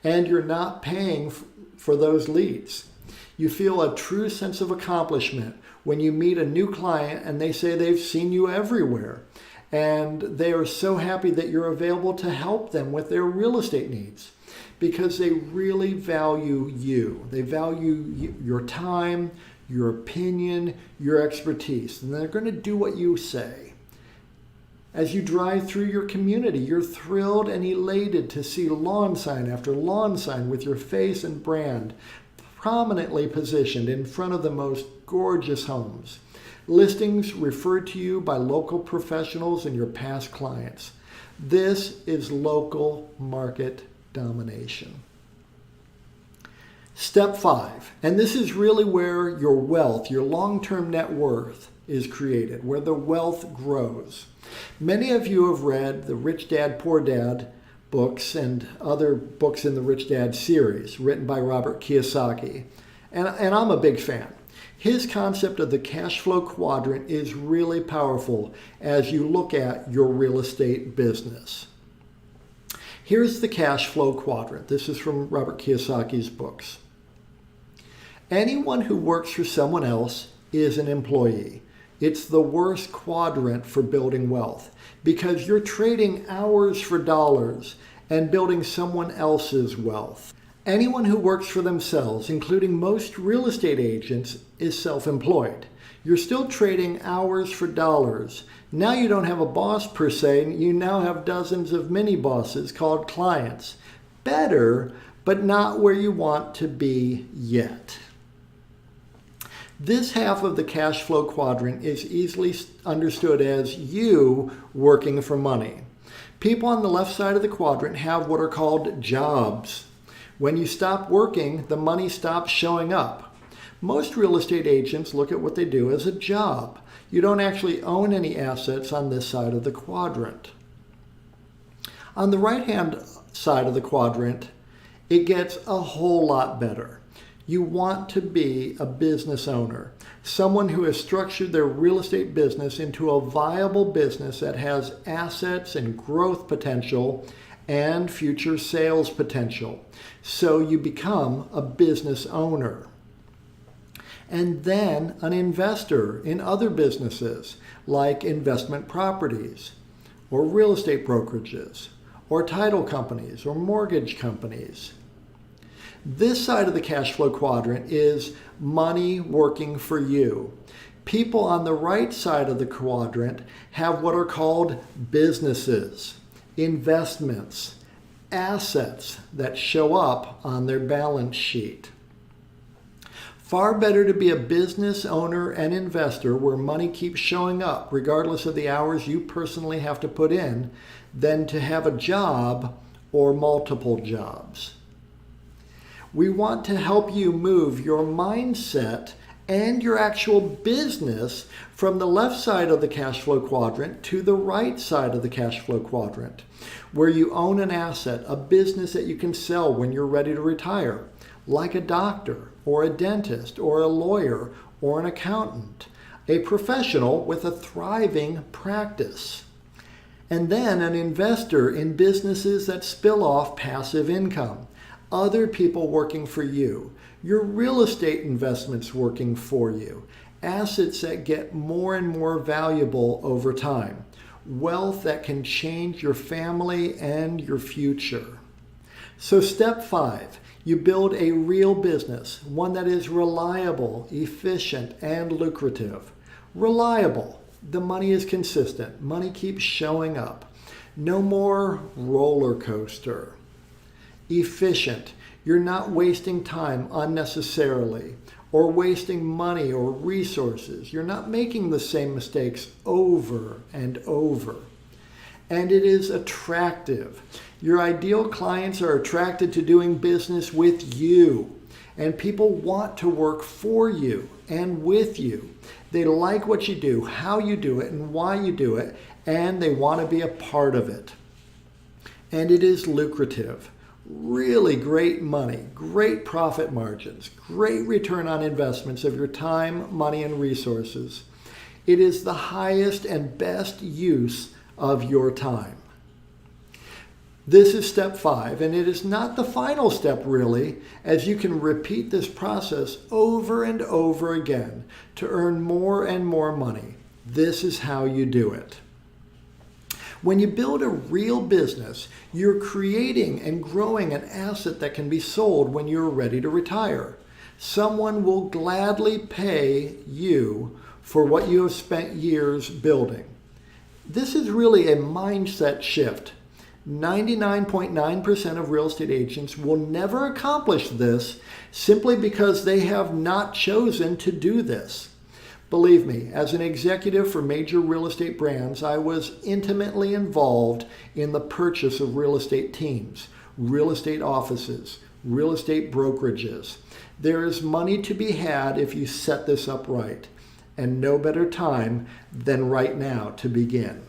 And you're not paying for those leads. You feel a true sense of accomplishment when you meet a new client and they say they've seen you everywhere. And they are so happy that you're available to help them with their real estate needs because they really value you. They value your time, your opinion, your expertise, and they're going to do what you say. As you drive through your community, you're thrilled and elated to see lawn sign after lawn sign with your face and brand prominently positioned in front of the most gorgeous homes. Listings referred to you by local professionals and your past clients. This is local market domination. Step 5, and this is really where your wealth, your long-term net worth is created, where the wealth grows. Many of you have read the Rich Dad, Poor Dad books and other books in the Rich Dad series written by Robert Kiyosaki, and I'm a big fan. His concept of the cash flow quadrant is really powerful as you look at your real estate business. Here's the cash flow quadrant. This is from Robert Kiyosaki's books. Anyone who works for someone else is an employee. It's the worst quadrant for building wealth because you're trading hours for dollars and building someone else's wealth. Anyone who works for themselves, including most real estate agents, is self-employed. You're still trading hours for dollars. Now you don't have a boss per se, you now have dozens of mini bosses called clients. Better, but not where you want to be yet. This half of the cash flow quadrant is easily understood as you working for money. People on the left side of the quadrant have what are called jobs. When you stop working, the money stops showing up. Most real estate agents look at what they do as a job. You don't actually own any assets on this side of the quadrant. On the right-hand side of the quadrant, it gets a whole lot better. You want to be a business owner, someone who has structured their real estate business into a viable business that has assets and growth potential and future sales potential. So you become a business owner. And then an investor in other businesses like investment properties or real estate brokerages or title companies or mortgage companies. This side of the cash flow quadrant is money working for you. People on the right side of the quadrant have what are called businesses, investments, assets that show up on their balance sheet. Far better to be a business owner and investor where money keeps showing up regardless of the hours you personally have to put in than to have a job or multiple jobs. We want to help you move your mindset and your actual business from the left side of the cash flow quadrant to the right side of the cash flow quadrant, where you own an asset, a business that you can sell when you're ready to retire, like a doctor or a dentist or a lawyer or an accountant, a professional with a thriving practice. And then an investor in businesses that spill off passive income, other people working for you, your real estate investments working for you, assets that get more and more valuable over time. wealth that can change your family and your future. So step 5, you build a real business, one that is reliable, efficient, and lucrative. Reliable. The money is consistent. Money keeps showing up. No more roller coaster. Efficient. You're not wasting time unnecessarily or wasting money or resources. You're not making the same mistakes over and over. And it is attractive. Your ideal clients are attracted to doing business with you, and people want to work for you and with you. They like what you do, how you do it, and why you do it, and they want to be a part of it. And it is lucrative. Really great money, great profit margins, great return on investments of your time, money, and resources. It is the highest and best use of your time. This is step 5, and it is not the final step really, as you can repeat this process over and over again to earn more and more money. This is how you do it. When you build a real business, you're creating and growing an asset that can be sold when you're ready to retire. Someone will gladly pay you for what you have spent years building. This is really a mindset shift. 99.9% of real estate agents will never accomplish this simply because they have not chosen to do this. Believe me, as an executive for major real estate brands, I was intimately involved in the purchase of real estate teams, real estate offices, real estate brokerages. There is money to be had if you set this up right, and no better time than right now to begin.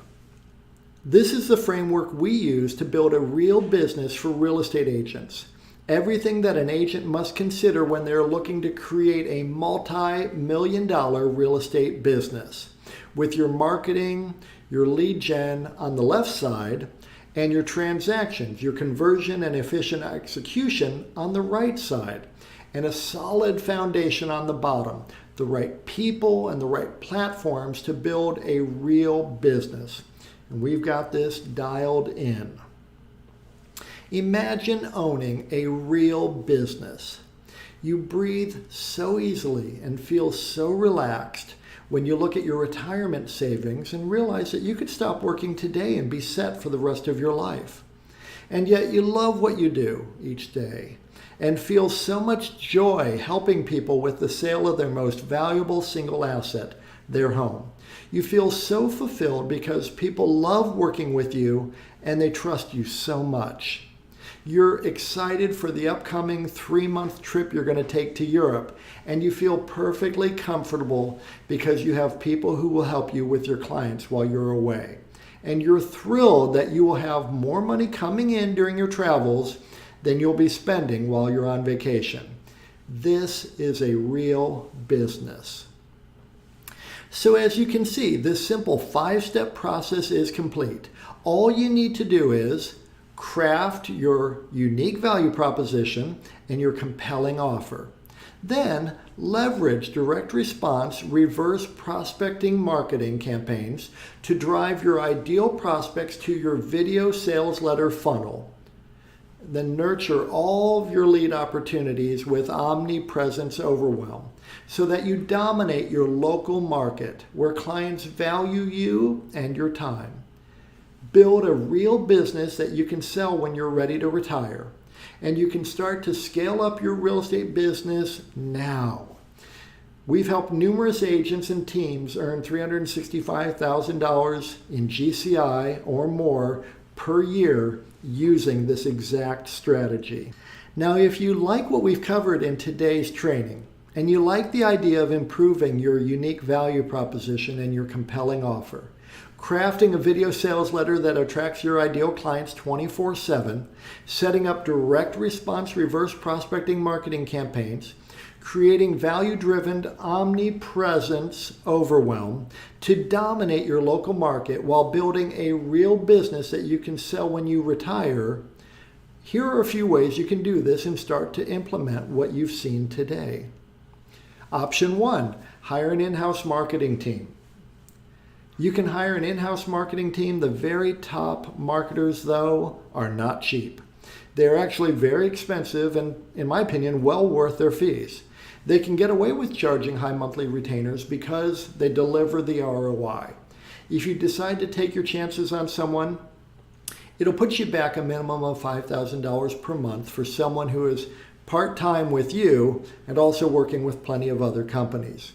This is the framework we use to build a real business for real estate agents. Everything that an agent must consider when they're looking to create a multi-million-dollar real estate business, with your marketing, your lead gen on the left side, and your transactions, your conversion and efficient execution on the right side, and a solid foundation on the bottom, the right people and the right platforms to build a real business. And we've got this dialed in. Imagine owning a real business. You breathe so easily and feel so relaxed when you look at your retirement savings and realize that you could stop working today and be set for the rest of your life. And yet you love what you do each day and feel so much joy helping people with the sale of their most valuable single asset, their home. You feel so fulfilled because people love working with you and they trust you so much. You're excited for the upcoming 3-month trip you're going to take to Europe, and you feel perfectly comfortable because you have people who will help you with your clients while you're away. And you're thrilled that you will have more money coming in during your travels than you'll be spending while you're on vacation. This is a real business. So as you can see, this simple 5-step process is complete. All you need to do is craft your unique value proposition and your compelling offer. Then leverage direct response, reverse prospecting marketing campaigns to drive your ideal prospects to your video sales letter funnel. Then nurture all of your lead opportunities with Omnipresence Overwhelm so that you dominate your local market where clients value you and your time. Build a real business that you can sell when you're ready to retire. And you can start to scale up your real estate business now. We've helped numerous agents and teams earn $365,000 in GCI or more per year using this exact strategy. Now, if you like what we've covered in today's training, and you like the idea of improving your unique value proposition and your compelling offer, crafting a video sales letter that attracts your ideal clients 24/7, setting up direct response reverse prospecting marketing campaigns, creating value-driven omnipresence overwhelm to dominate your local market while building a real business that you can sell when you retire, here are a few ways you can do this and start to implement what you've seen today. Option 1, hire an in-house marketing team. You can hire an in-house marketing team. The very top marketers, though, are not cheap. They're actually very expensive and, in my opinion, well worth their fees. They can get away with charging high monthly retainers because they deliver the ROI. If you decide to take your chances on someone, it'll put you back a minimum of $5,000 per month for someone who is part-time with you and also working with plenty of other companies.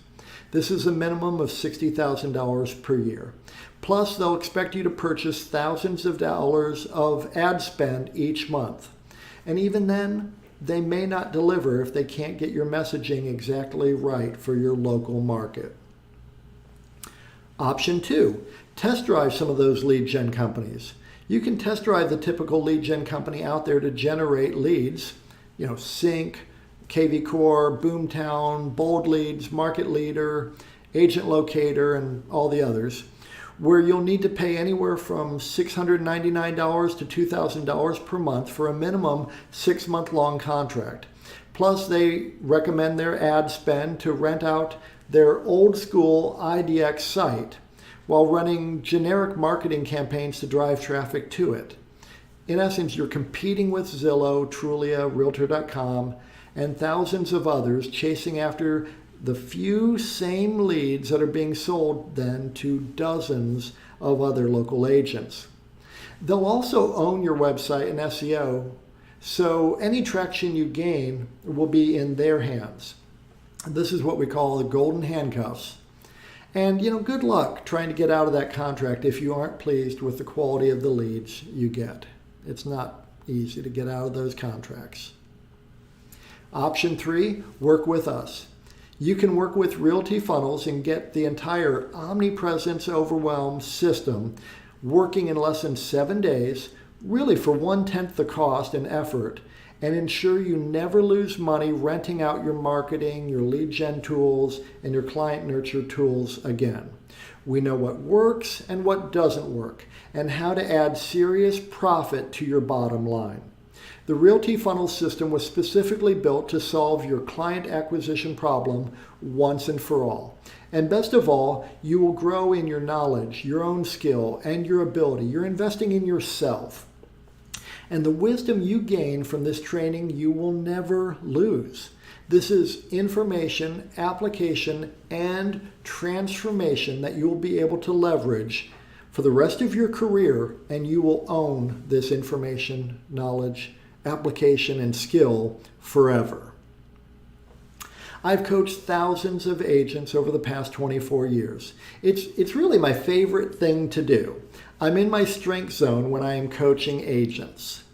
This is a minimum of $60,000 per year. Plus, they'll expect you to purchase thousands of dollars of ad spend each month. And even then, they may not deliver if they can't get your messaging exactly right for your local market. Option 2, test drive some of those lead gen companies. You can test drive the typical lead gen company out there to generate leads, Sync, KV Core, Boomtown, Bold Leads, Market Leader, Agent Locator, and all the others, where you'll need to pay anywhere from $699 to $2,000 per month for a minimum 6-month-long contract. Plus, they recommend their ad spend to rent out their old school IDX site while running generic marketing campaigns to drive traffic to it. In essence, you're competing with Zillow, Trulia, Realtor.com, and thousands of others chasing after the few same leads that are being sold then to dozens of other local agents. They'll also own your website and SEO, so any traction you gain will be in their hands. This is what we call the golden handcuffs. And good luck trying to get out of that contract if you aren't pleased with the quality of the leads you get. It's not easy to get out of those contracts. Option 3, work with us. You can work with Realty Funnels and get the entire Omnipresence Overwhelm system working in less than 7 days, really for 1/10 the cost and effort, and ensure you never lose money renting out your marketing, your lead gen tools, and your client nurture tools again. We know what works and what doesn't work, and how to add serious profit to your bottom line. The Realty Funnel system was specifically built to solve your client acquisition problem once and for all. And best of all, you will grow in your knowledge, your own skill, and your ability. You're investing in yourself. And the wisdom you gain from this training, you will never lose. This is information, application, and transformation that you will be able to leverage for the rest of your career, and you will own this information, knowledge, application, and skill forever. I've coached thousands of agents over the past 24 years. It's really my favorite thing to do. I'm in my strength zone when I am coaching agents.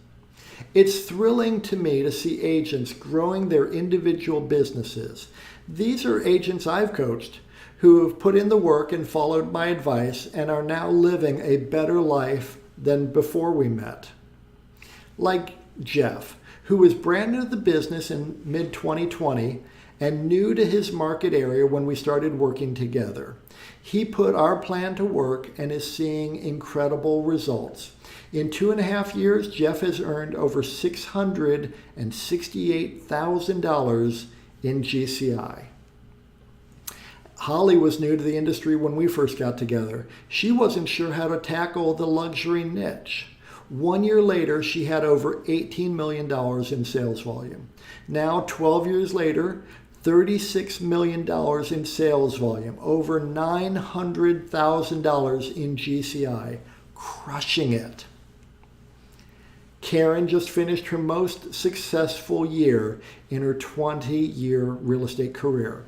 It's thrilling to me to see agents growing their individual businesses. These are agents I've coached who have put in the work and followed my advice and are now living a better life than before we met. Like Jeff, who was brand new to the business in mid-2020 and new to his market area when we started working together. He put our plan to work and is seeing incredible results. In 2.5 years, Jeff has earned over $668,000 in GCI. Holly was new to the industry when we first got together. She wasn't sure how to tackle the luxury niche. 1 year later, she had over $18 million in sales volume. Now, 12 years later, $36 million in sales volume, over $900,000 in GCI, crushing it. Karen just finished her most successful year in her 20-year real estate career.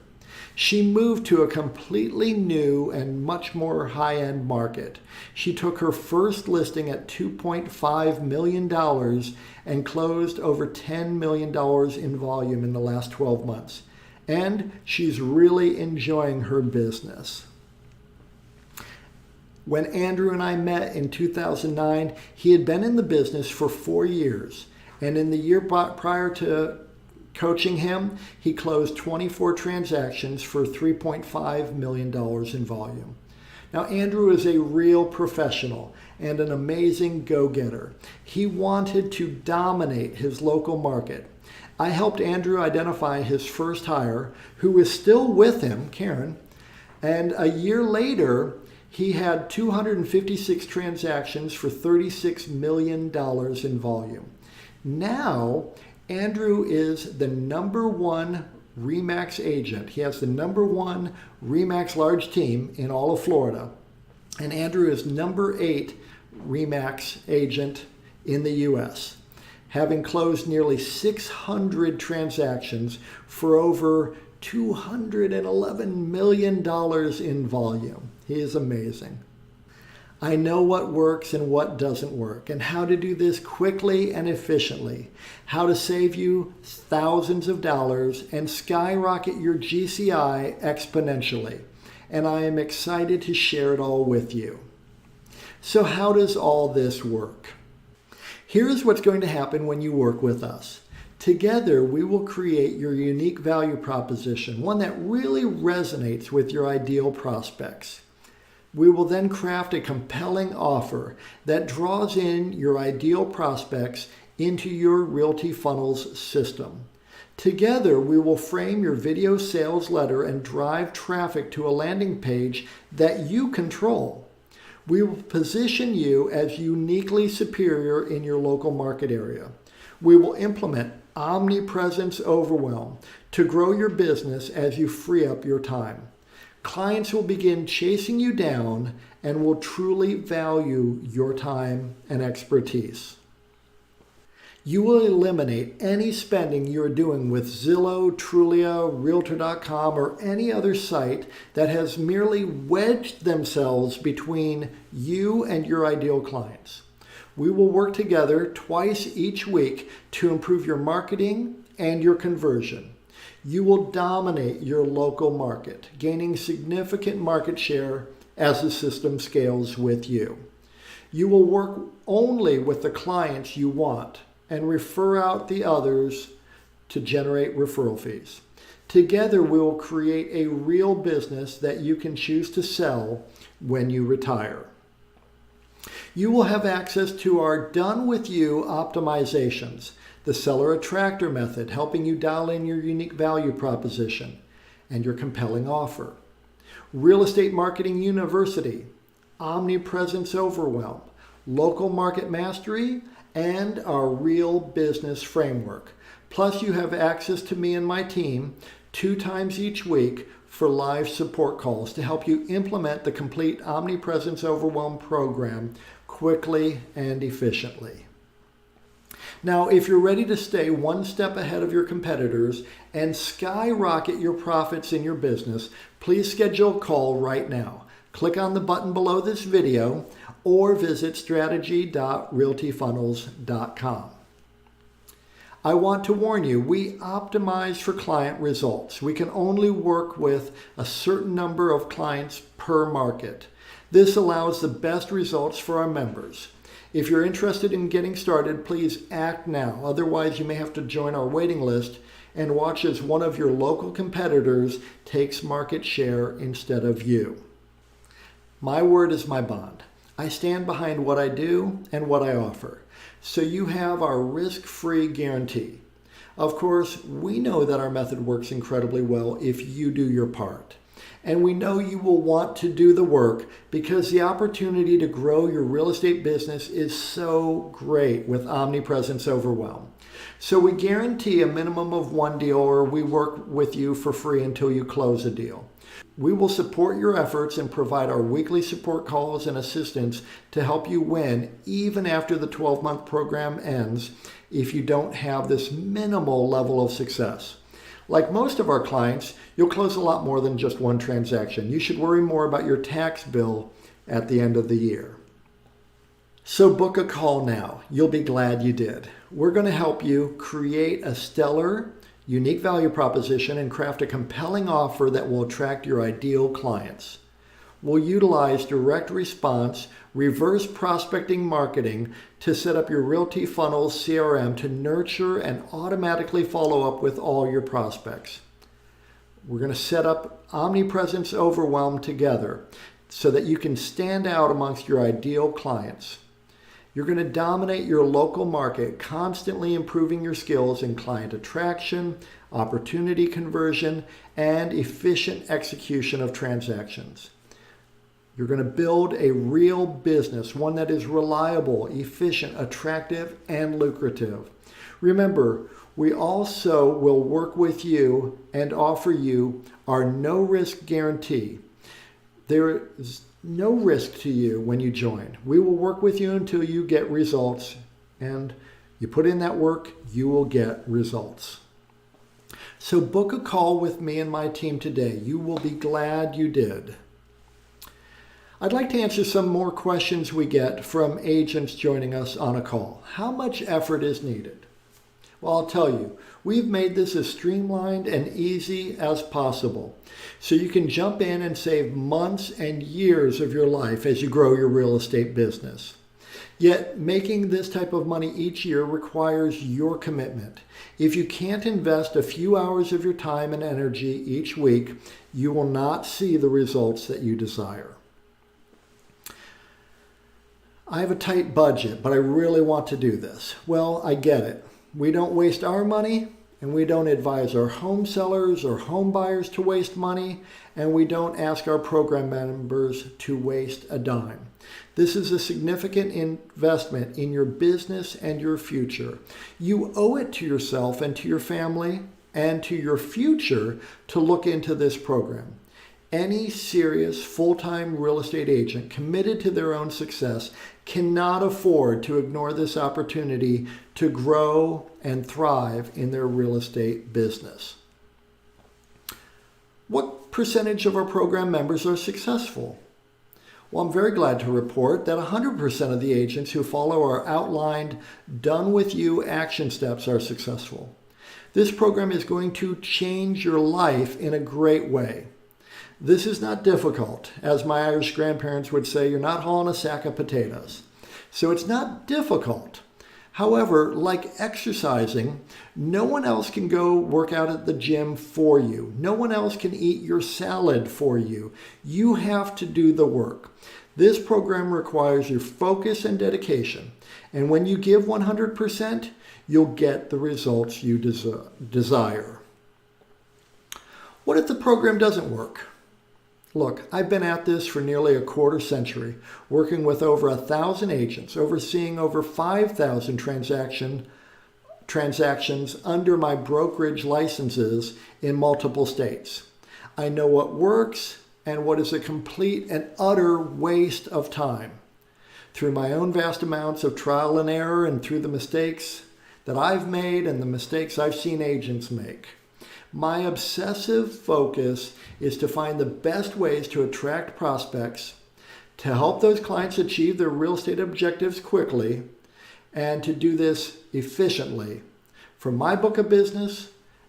She moved to a completely new and much more high-end market. She took her first listing at $2.5 million and closed over $10 million in volume in the last 12 months. And she's really enjoying her business. When Andrew and I met in 2009, he had been in the business for 4 years. And in the year prior to coaching him, he closed 24 transactions for $3.5 million in volume. Now, Andrew is a real professional and an amazing go-getter. He wanted to dominate his local market. I helped Andrew identify his first hire, who is still with him, Karen, and a year later, He had 256 transactions for $36 million in volume. Now, Andrew is the #1 RE/MAX agent. He has the #1 RE/MAX large team in all of Florida. And Andrew is #8 RE/MAX agent in the U.S., having closed nearly 600 transactions for over $211 million in volume. He is amazing. I know what works and what doesn't work, and how to do this quickly and efficiently, how to save you thousands of dollars and skyrocket your GCI exponentially. And I am excited to share it all with you. So how does all this work? Here's what's going to happen when you work with us. Together, we will create your unique value proposition, one that really resonates with your ideal prospects. We will then craft a compelling offer that draws in your ideal prospects into your Realty Funnels system. Together, we will frame your video sales letter and drive traffic to a landing page that you control. We will position you as uniquely superior in your local market area. We will implement Omnipresence Overwhelm to grow your business as you free up your time. Clients will begin chasing you down and will truly value your time and expertise. You will eliminate any spending you're doing with Zillow, Trulia, Realtor.com, or any other site that has merely wedged themselves between you and your ideal clients. We will work together twice each week to improve your marketing and your conversion. You will dominate your local market, gaining significant market share as the system scales with you. You will work only with the clients you want and refer out the others to generate referral fees. Together, we will create a real business that you can choose to sell when you retire. You will have access to our Done With You optimizations, the Seller Attractor method, helping you dial in your unique value proposition and your compelling offer. Real Estate Marketing University, Omnipresence Overwhelm, Local Market Mastery, and our Real Business Framework. Plus, you have access to me and my team 2 times each week for live support calls to help you implement the complete Omnipresence Overwhelm program quickly and efficiently. Now, if you're ready to stay one step ahead of your competitors and skyrocket your profits in your business, please schedule a call right now. Click on the button below this video or visit strategy.realtyfunnels.com. I want to warn you, we optimize for client results. We can only work with a certain number of clients per market. This allows the best results for our members. If you're interested in getting started, please act now. Otherwise, you may have to join our waiting list and watch as one of your local competitors takes market share instead of you. My word is my bond. I stand behind what I do and what I offer. So you have our risk-free guarantee. Of course, we know that our method works incredibly well if you do your part. And we know you will want to do the work because the opportunity to grow your real estate business is so great with Omnipresence Overwhelm. So we guarantee a minimum of 1 deal, or we work with you for free until you close a deal. We will support your efforts and provide our weekly support calls and assistance to help you win even after the 12-month program ends if you don't have this minimal level of success. Like most of our clients, you'll close a lot more than just one transaction. You should worry more about your tax bill at the end of the year. So book a call now. You'll be glad you did. We're going to help you create a stellar, unique value proposition and craft a compelling offer that will attract your ideal clients. We'll utilize direct response, reverse prospecting marketing to set up your Realty Funnels CRM to nurture and automatically follow up with all your prospects. We're going to set up Omnipresence Overwhelm together so that you can stand out amongst your ideal clients. You're going to dominate your local market, constantly improving your skills in client attraction, opportunity conversion, and efficient execution of transactions. You're going to build a real business, one that is reliable, efficient, attractive, and lucrative. Remember, we also will work with you and offer you our no-risk guarantee. There is no risk to you when you join. We will work with you until you get results, and you put in that work, you will get results. So book a call with me and my team today. You will be glad you did. I'd like to answer some more questions we get from agents joining us on a call. How much effort is needed? Well, I'll tell you, we've made this as streamlined and easy as possible, so you can jump in and save months and years of your life as you grow your real estate business. Yet, making this type of money each year requires your commitment. If you can't invest a few hours of your time and energy each week, you will not see the results that you desire. I have a tight budget, but I really want to do this. Well, I get it. We don't waste our money, and we don't advise our home sellers or home buyers to waste money, and we don't ask our program members to waste a dime. This is a significant investment in your business and your future. You owe it to yourself and to your family and to your future to look into this program. Any serious full-time real estate agent committed to their own success cannot afford to ignore this opportunity to grow and thrive in their real estate business. What percentage of our program members are successful? Well, I'm very glad to report that 100% of the agents who follow our outlined, done-with-you action steps are successful. This program is going to change your life in a great way. This is not difficult. As my Irish grandparents would say, you're not hauling a sack of potatoes. So it's not difficult. However, like exercising, no one else can go work out at the gym for you. No one else can eat your salad for you. You have to do the work. This program requires your focus and dedication. And when you give 100%, you'll get the results you desire. What if the program doesn't work? Look, I've been at this for nearly a quarter century, working with over 1,000 agents, overseeing over 5,000 transactions under my brokerage licenses in multiple states. I know what works and what is a complete and utter waste of time. Through my own vast amounts of trial and error and through the mistakes that I've made and the mistakes I've seen agents make. My obsessive focus is to find the best ways to attract prospects, to help those clients achieve their real estate objectives quickly, and to do this efficiently for my book of business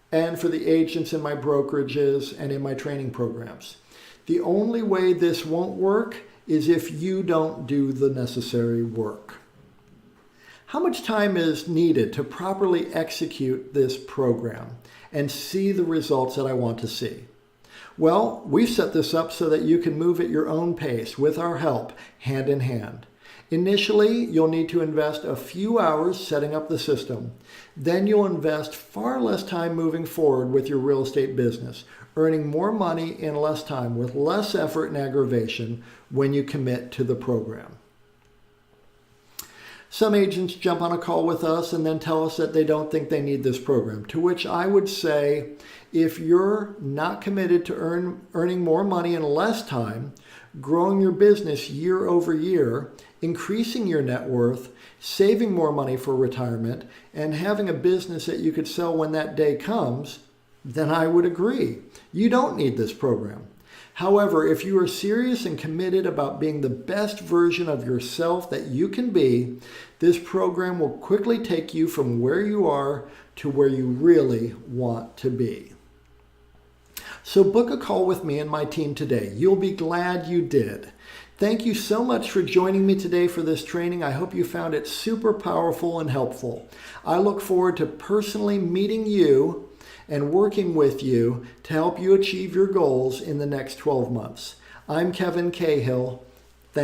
and for the agents in my brokerages and in my training programs. The only way this won't work is if you don't do the necessary work. How much time is needed to properly execute this program and see the results that I want to see? Well, we've set this up so that you can move at your own pace with our help, hand in hand. Initially, you'll need to invest a few hours setting up the system. Then you'll invest far less time moving forward with your real estate business, earning more money in less time with less effort and aggravation when you commit to the program. Some agents jump on a call with us and then tell us that they don't think they need this program, to which I would say, if you're not committed to earning more money in less time, growing your business year over year, increasing your net worth, saving more money for retirement, and having a business that you could sell when that day comes, then I would agree. You don't need this program. However, if you are serious and committed about being the best version of yourself that you can be, this program will quickly take you from where you are to where you really want to be. So book a call with me and my team today. You'll be glad you did. Thank you so much for joining me today for this training. I hope you found it super powerful and helpful. I look forward to personally meeting you and working with you to help you achieve your goals in the next 12 months. I'm Kevin Cahill.